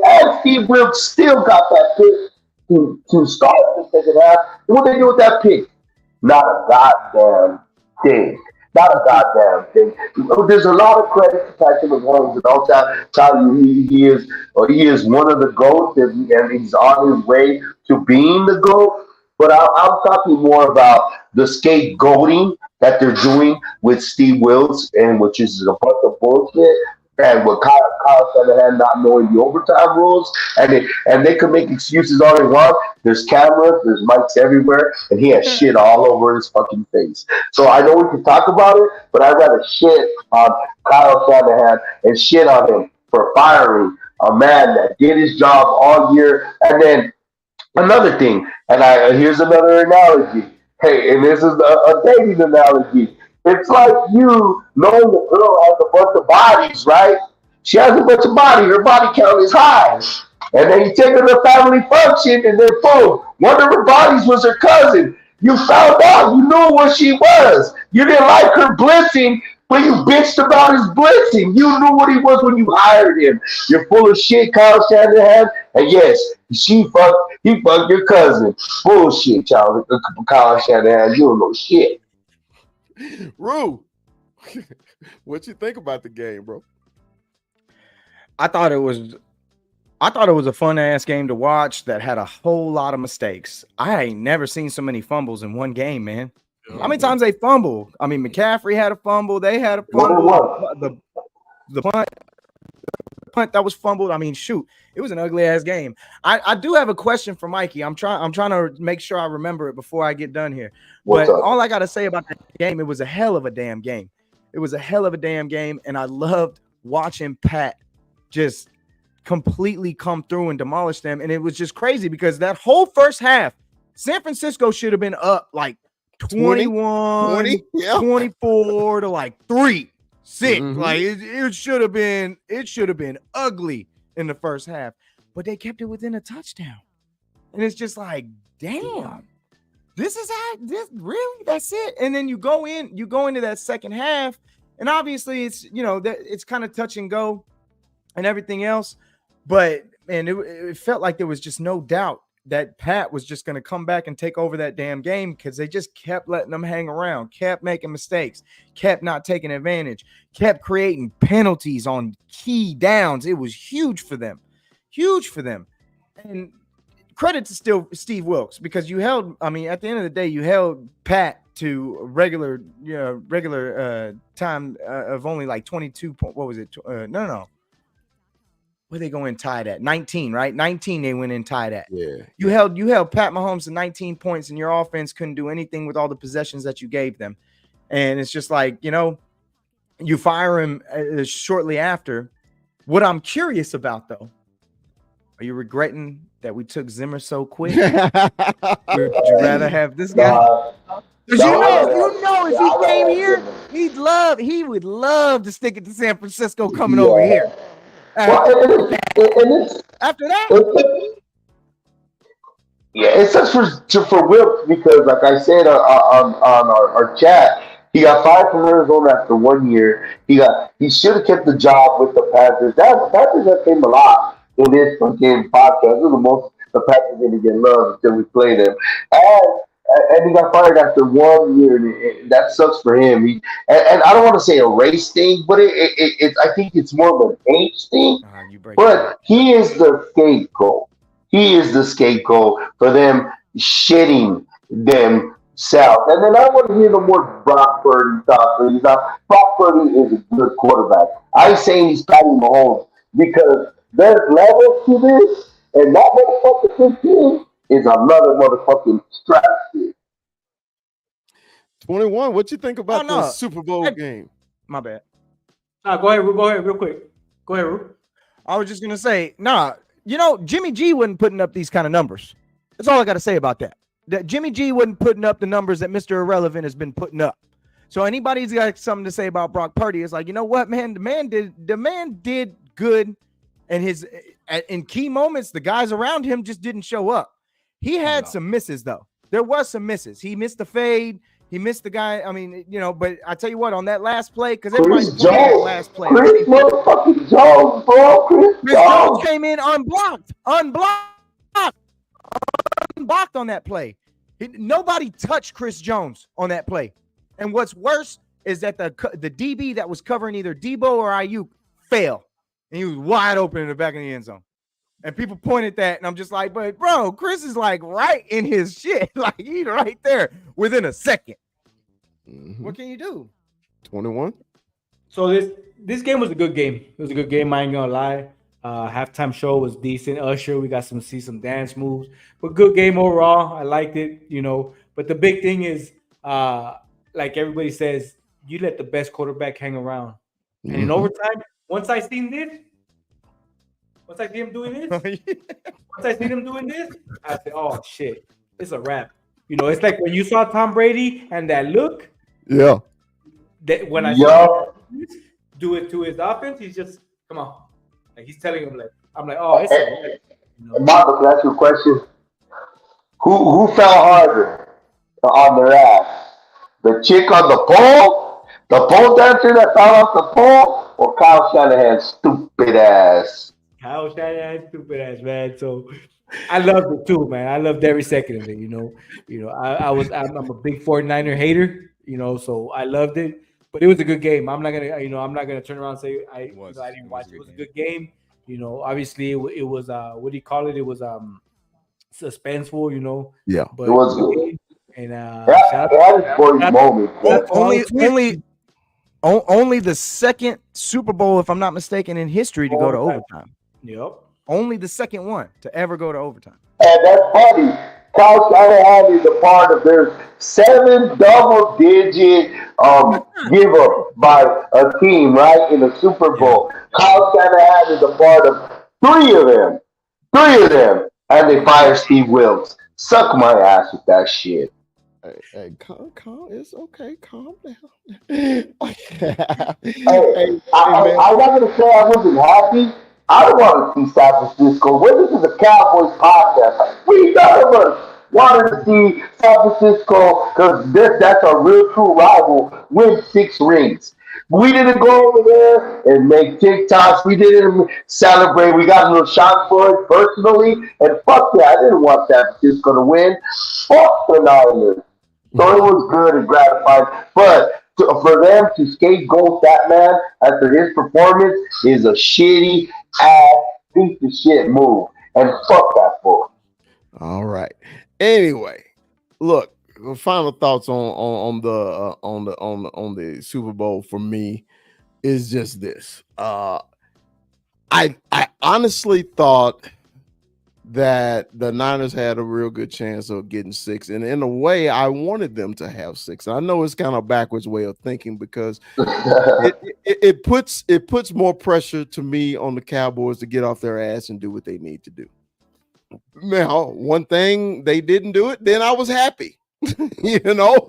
[SPEAKER 8] And Steve Wilkes still got that pick to start the second half. What they do with that pick? Not a goddamn thing. Not a goddamn thing. There's a lot of credit to Patrick Mahomes, and I'll tell you he is one of the GOATs, and he's on his way to being the GOAT. But I'm talking more about the scapegoating that they're doing with Steve Wilkes, and which is a bunch of bullshit. And with Kyle Shanahan not knowing the overtime rules, and they can make excuses all they want. There's cameras, there's mics everywhere, and he has shit all over his fucking face. So I know we can talk about it, but I'd rather shit on Kyle Shanahan and shit on him for firing a man that did his job all year. And then another thing, and here's another analogy. Hey, and this is a dating analogy. It's like you knowing the girl has a bunch of bodies, right? She has a bunch of bodies. Her body count is high. And then you take her to a family function, and then boom, one of her bodies was her cousin. You found out. You knew what she was. You didn't like her blitzing, but you bitched about his blitzing. You knew what he was when you hired him. You're full of shit, Kyle Shanahan. And yes, he fucked your cousin. Bullshit, Kyle Shanahan. You don't know shit.
[SPEAKER 5] Rue, what you think about the game, bro?
[SPEAKER 1] I thought it was I thought it was a fun ass game to watch that had a whole lot of mistakes. I ain't never seen so many fumbles in one game, man. How many times they fumble? I mean, McCaffrey had a fumble. They had a fumble. The punt that was fumbled. I mean, shoot, it was an ugly ass game. I do have a question for Mikey. I'm trying to make sure I remember it before I get done here. But all I gotta say about that game, it was a hell of a damn game. It was a hell of a damn game, and I loved watching Pat just completely come through and demolish them. And it was just crazy because that whole first half, San Francisco should have been up like 21, 24 to like 3-6. Like it should have been ugly in the first half, but they kept it within a touchdown. And it's just like, damn, this is how this really, that's it. And then you go into that second half, and obviously it's, that it's kind of touch and go and everything else. But man, it felt like there was just no doubt that Pat was just going to come back and take over that damn game because they just kept letting them hang around, kept making mistakes, kept not taking advantage, kept creating penalties on key downs. It was huge for them. And credit to Steve Wilkes, because you held, I mean, at the end of the day, you held Pat to regular time of only like 22. What was it? No. Where they go in tied at 19, right? 19 they went in tied at.
[SPEAKER 5] Yeah.
[SPEAKER 1] You held Pat Mahomes to 19 points, and your offense couldn't do anything with all the possessions that you gave them. And it's just like, you fire him shortly after. What I'm curious about, though, are you regretting that we took Zimmer so quick? Would you rather have this guy? Because you know, if he came here, he would love to stick it to San Francisco coming over here. After that,
[SPEAKER 8] it sucks for Wilkes because, like I said on our chat, he got fired from Arizona after 1 year. He should have kept the job with the Panthers. The Panthers have came a lot in this fucking podcast. This is the most the Panthers didn't get love until we play them, and he got fired after 1 year. And that sucks for him. And I don't want to say a race thing, but I think it's more of an age thing. But he is the scapegoat. He is the scapegoat for them shitting themselves. And then I want to hear the more Brock Purdy talk. Brock Purdy is a good quarterback. I ain't saying he's Patty Mahomes because there's levels to this, and that motherfucker 15 is another motherfucking strategy.
[SPEAKER 5] 21, what you think about the Super Bowl game?
[SPEAKER 1] My bad.
[SPEAKER 7] Go ahead, real quick. Go ahead, Ru.
[SPEAKER 1] I was just going to say, Jimmy G wasn't putting up these kind of numbers. That's all I got to say about that. That Jimmy G wasn't putting up the numbers that Mr. Irrelevant has been putting up. So anybody's got something to say about Brock Purdy, it's like, you know what, man? The man did good, and in key moments, the guys around him just didn't show up. He had some misses, though. There was some misses. He missed the fade. He missed the guy. I mean, but I tell you what, on that last play, because everybody's playing that last play.
[SPEAKER 8] Chris motherfucking Jones, bro. Chris
[SPEAKER 1] Jones came in unblocked on that play. Nobody touched Chris Jones on that play. And what's worse is that the DB that was covering either Debo or Ayuk fell, and he was wide open in the back of the end zone. And people pointed that, and I'm just like, but bro, Chris is like right in his shit. Like he's right there within a second. What can you do?
[SPEAKER 5] 21.
[SPEAKER 7] So this game was a good game. It was a good game. I ain't gonna lie. Halftime show was decent. Usher, we got see some dance moves, but good game overall. I liked it, But the big thing is, like everybody says, you let the best quarterback hang around. And in overtime, once I see him doing this, I said, "Oh shit, it's a wrap." It's like when you saw Tom Brady and that look.
[SPEAKER 5] Yeah.
[SPEAKER 7] That when I saw him do it to his offense, he's just come on. Like he's telling him, I'm like, oh, it's a wrap.
[SPEAKER 8] Marco, can I ask you a question? Who fell harder on their ass? The chick on the pole dancer that fell off the pole, or Kyle Shanahan's stupid ass?
[SPEAKER 7] Kyle Shanahan's stupid ass, man. So I loved it too, man. I loved every second of it. I'm a big 49er hater, so I loved it. But it was a good game. I'm not gonna turn around and say I didn't watch it. It was a good game. Obviously it was what do you call it? It was suspenseful,
[SPEAKER 5] Yeah.
[SPEAKER 8] It
[SPEAKER 7] but
[SPEAKER 8] was good.
[SPEAKER 7] and
[SPEAKER 8] Yeah, it had its boys
[SPEAKER 7] shout
[SPEAKER 8] moments, but
[SPEAKER 7] out to all the
[SPEAKER 1] Only
[SPEAKER 7] Twitch.
[SPEAKER 1] only the second Super Bowl, if I'm not mistaken, in history to go to overtime.
[SPEAKER 7] Yep.
[SPEAKER 1] Only the second one to ever go to overtime.
[SPEAKER 8] and that's funny. Kyle Shanahan is a part of their 7 double-digit give up by a team, right, in the Super
[SPEAKER 7] Yeah.
[SPEAKER 8] Bowl. Kyle Shanahan is a part of 3 of them. 3 of them. And they fire Steve Wilkes. Suck my ass with that shit.
[SPEAKER 5] Hey, calm. It's okay. Calm down. hey,
[SPEAKER 8] Hey,
[SPEAKER 5] man.
[SPEAKER 8] I'm not going to say I wasn't happy. I don't want to see San Francisco. Well, this is a Cowboys podcast. We none of us wanted to see San Francisco because that's a real true rival win 6 rings. We didn't go over there and make TikToks. We didn't celebrate. We got a little shot for it personally. And fuck yeah, I didn't want San Francisco to win. Fuck the Niners. So it was good and gratifying. But for them to scapegoat that man after his performance is a shitty ass piece of shit move. And fuck that fool.
[SPEAKER 5] All right. Anyway, look. Final thoughts on the Super Bowl for me is just this. I honestly thought that the Niners had a real good chance of getting 6, and in a way, I wanted them to have 6. I know it's kind of a backwards way of thinking because it puts more pressure to me on the Cowboys to get off their ass and do what they need to do. Now, one thing they didn't do it, then I was happy.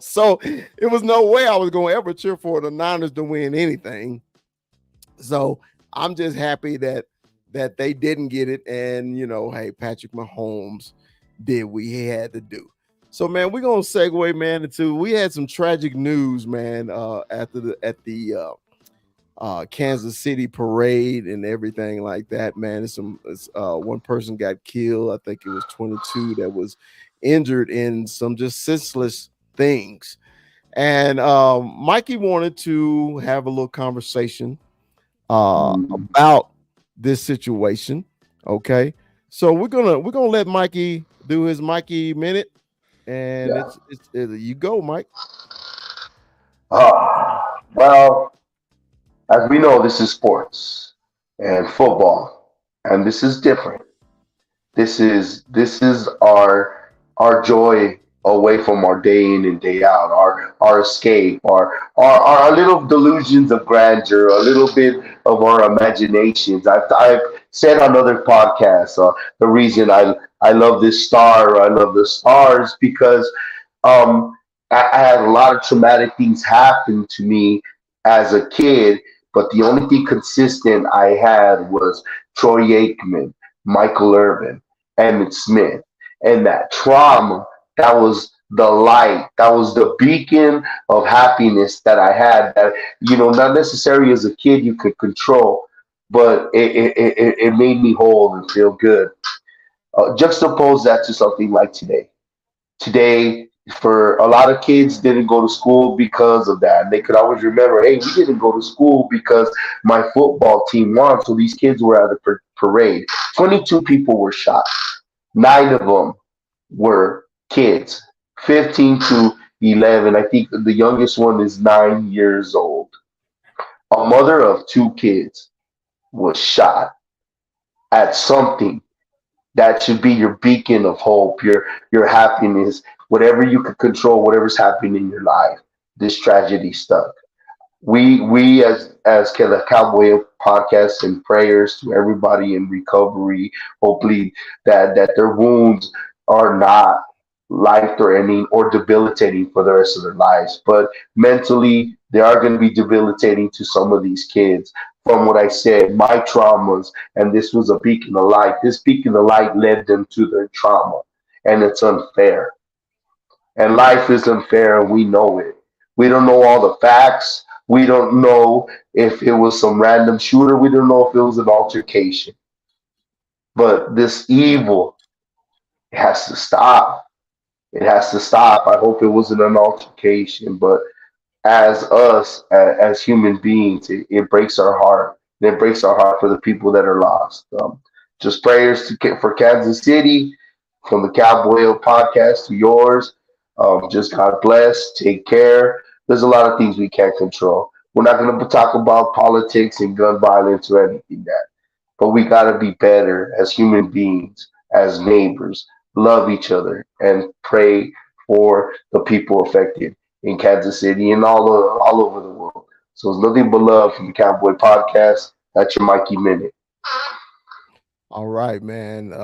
[SPEAKER 5] So it was no way I was going to ever cheer for the Niners to win anything. So I'm just happy that they didn't get it, and hey, Patrick Mahomes did what he had to do. So man, we're gonna segue, man, into we had some tragic news, man, at the Kansas City parade and everything like that, man. It's one person got killed. I think it was 22 that was injured in some just senseless things. And Mikey wanted to have a little conversation about this situation. Okay. So we're gonna let Mikey do his Mikey minute. And it's you go, Mike.
[SPEAKER 8] Well, as we know, this is sports and football, and this is different. This is our joy away from our day in and day out, our escape, our little delusions of grandeur, a little bit of our imaginations. I've said on other podcasts the reason I love this star, or I love the stars, because I had a lot of traumatic things happen to me as a kid, but the only thing consistent I had was Troy Aikman, Michael Irvin, Emmett Smith, and that trauma. That was the light. That was the beacon of happiness that I had. That not necessarily as a kid you could control, but it made me whole and feel good. Juxtapose that to something like today. Today, for a lot of kids, didn't go to school because of that. They could always remember, hey, we didn't go to school because my football team won. So these kids were at the parade. 22 people were shot. 9 of them were kids, 15 to 11. I think the youngest one is 9 years old. A mother of 2 kids was shot at something that should be your beacon of hope, your happiness, whatever you could control, whatever's happening in your life. This tragedy stuck. We as the Cowboy podcast and prayers to everybody in recovery. Hopefully that their wounds are not life threatening or debilitating for the rest of their lives. But mentally, they are going to be debilitating to some of these kids. From what I said, my traumas, and this was a beacon of light. This beacon of light led them to their trauma, and it's unfair. And life is unfair, and we know it. We don't know all the facts. We don't know if it was some random shooter. We don't know if it was an altercation. But this evil has to stop. It has to stop. I hope it wasn't an altercation, but as us, as human beings, it breaks our heart and it breaks our heart for the people that are lost. Just prayers for Kansas City, from the Cowboy podcast to yours. Just God bless. Take care. There's a lot of things we can't control. We're not going to talk about politics and gun violence or anything that, but we got to be better as human beings, as neighbors, love each other, and pray for the people affected in Kansas City and all over the world. So it's nothing but love from the Cowboy Podcast. That's your Mikey Minute.
[SPEAKER 5] All right, man.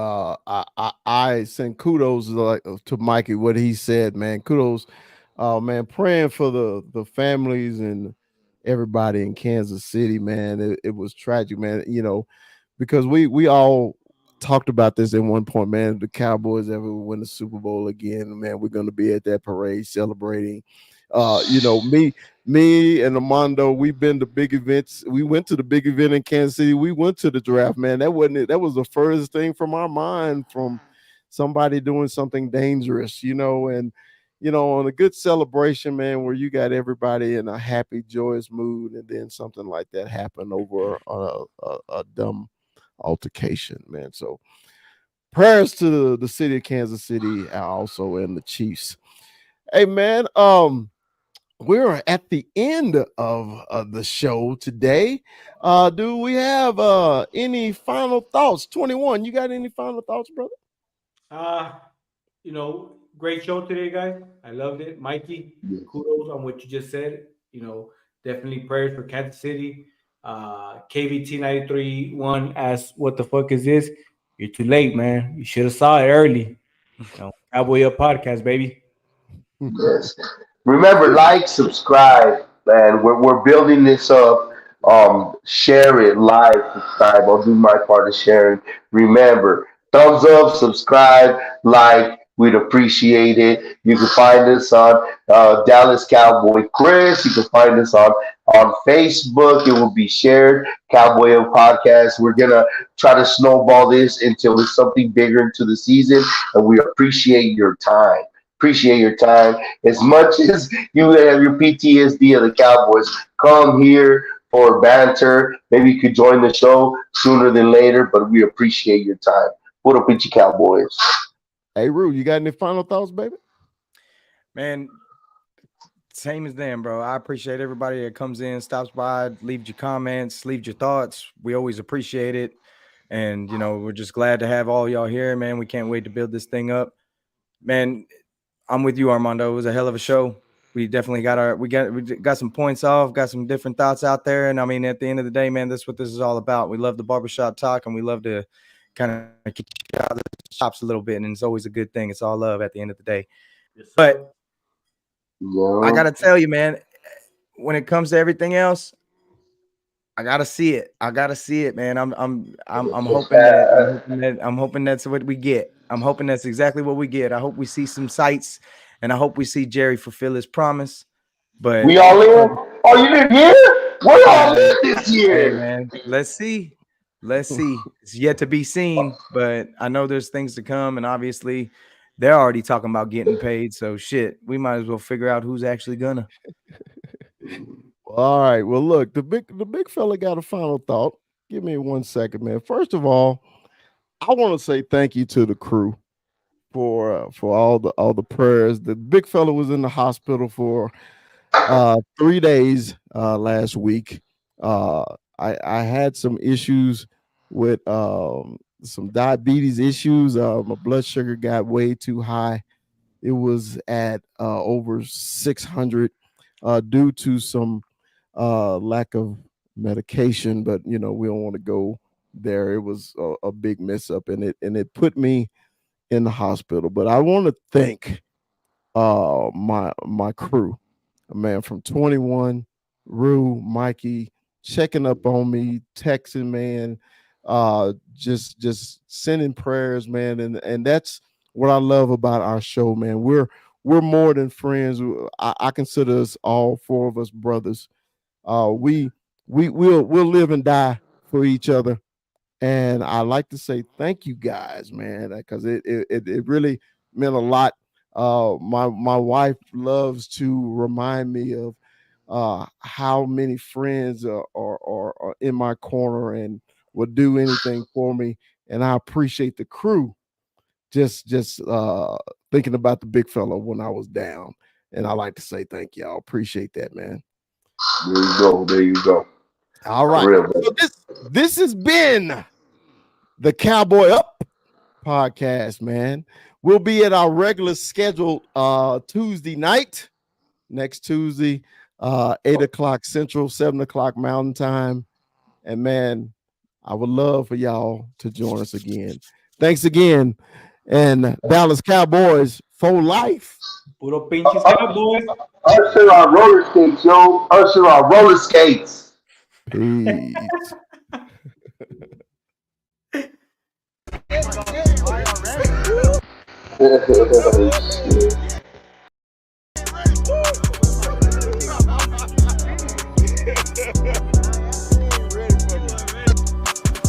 [SPEAKER 5] I send kudos to Mikey what he said, man. Kudos, man. Praying for the families and everybody in Kansas City, man. It was tragic, man. Because we all talked about this at one point, man. If the Cowboys ever win the Super Bowl again, man, we're gonna be at that parade celebrating. Me and Armando, we've been to big events. We went to the big event in Kansas City. We went to the draft, man. That wasn't it. That was the furthest thing from our mind from somebody doing something dangerous, and on a good celebration, man, where you got everybody in a happy, joyous mood, and then something like that happened over a dumb altercation, man. So prayers to the city of Kansas City, also, and the Chiefs. Hey, man, we're at the end of the show today. Do we have any final thoughts? 21, you got any final thoughts, brother?
[SPEAKER 7] Uh, great show today, guys. I loved it. Mikey, kudos on what you just said. Definitely prayers for Kansas City. KVT 93.1 asked, "What the fuck is this?" You're too late, man. You should have saw it early. Cowboy Up podcast, baby.
[SPEAKER 8] Yes. Remember, like, subscribe, man. We're building this up. Share it, like, subscribe. I'll do my part of sharing. Remember, thumbs up, subscribe, like. We'd appreciate it. You can find us on Dallas Cowboy Chris. You can find us on Facebook. It will be shared. Cowboy Up Podcast. We're gonna try to snowball this until it's something bigger into the season, and we appreciate your time. Appreciate your time. As much as you have your PTSD of the Cowboys, come here for banter. Maybe you could join the show sooner than later, but we appreciate your time. What up with you, Cowboys?
[SPEAKER 5] Hey, Rue, you got any final thoughts, baby?
[SPEAKER 1] Man, same as them, bro. I appreciate everybody that comes in, stops by, leaves your comments, leaves your thoughts. We always appreciate it. And, we're just glad to have all y'all here, man. We can't wait to build this thing up. Man, I'm with you, Armando. It was a hell of a show. We definitely got some points off, got some different thoughts out there. And I mean, at the end of the day, man, that's what this is all about. We love the barbershop talk, and we love to kind of get you out of the shops a little bit. And it's always a good thing. It's all love at the end of the day. But I gotta tell you, man, when it comes to everything else, I gotta see it. I gotta see it, man. I'm hoping that's what we get. I'm hoping that's exactly what we get. I hope we see some sights, and I hope we see Jerry fulfill his promise. But
[SPEAKER 8] We all in? Oh, you didn't hear? We're all in this
[SPEAKER 1] hey,
[SPEAKER 8] year.
[SPEAKER 1] man, let's see. Let's see. It's yet to be seen, but I know there's things to come, and obviously they're already talking about getting paid. So shit, we might as well figure out who's actually gonna.
[SPEAKER 5] All right. Well, look, the big fella got a final thought. Give me 1 second, man. First of all, I want to say thank you to the crew for all the prayers. The big fella was in the hospital for 3 days last week. I had some issues with some diabetes issues. My blood sugar got way too high. It was at over 600 due to some lack of medication, but we don't want to go there. It was a big mess up, and it put me in the hospital. But I want to thank my crew, man, from 21, Rue, Mikey, checking up on me, texting, man, just sending prayers, man, and that's what I love about our show, man. We're more than friends. I consider us, all four of us, brothers. We'll live and die for each other. And I like to say thank you guys, man, because it really meant a lot. My wife loves to remind me of how many friends are in my corner and will do anything for me. And I appreciate the crew just thinking about the big fella when I was down. And I like to say thank y'all. Appreciate that, man.
[SPEAKER 8] There you go. There you go.
[SPEAKER 5] All right.
[SPEAKER 8] Real,
[SPEAKER 5] So this has been the Cowboy Up podcast, man. We'll be at our regular scheduled Tuesday night, next Tuesday, 8:00 Central, 7:00 Mountain Time. And man, I would love for y'all to join us again. Thanks again. And Dallas Cowboys for life.
[SPEAKER 7] Puro pinches Cowboys.
[SPEAKER 8] Usher on roller skates, yo. Usher on roller skates.
[SPEAKER 5] Peace.
[SPEAKER 1] This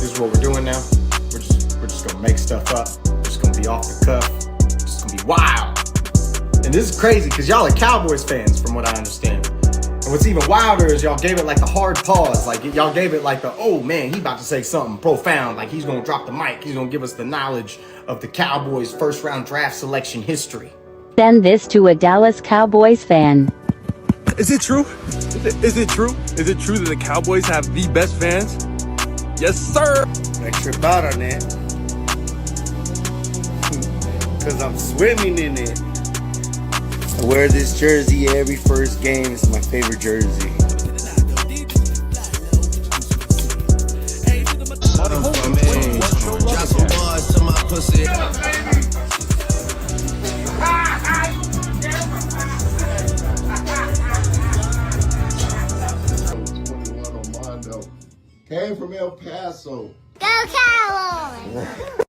[SPEAKER 1] is what we're doing now. We're just gonna make stuff up. We're just gonna be off the cuff. It's just gonna be wild. And this is crazy because y'all are Cowboys fans, from what I understand. And what's even wilder is y'all gave it like the hard pause. Like y'all gave it like the, oh man, he about to say something profound. Like he's gonna drop the mic. He's gonna give us the knowledge of the Cowboys' first round draft selection history.
[SPEAKER 2] Send this to a Dallas Cowboys fan.
[SPEAKER 3] Is it true? Is it true? Is it true that the Cowboys have the best fans? Yes, sir.
[SPEAKER 4] I trip out on it. Because I'm swimming in it. I wear this jersey every first game. It's my favorite jersey.
[SPEAKER 5] Came from El Paso.
[SPEAKER 6] Go Cowboys!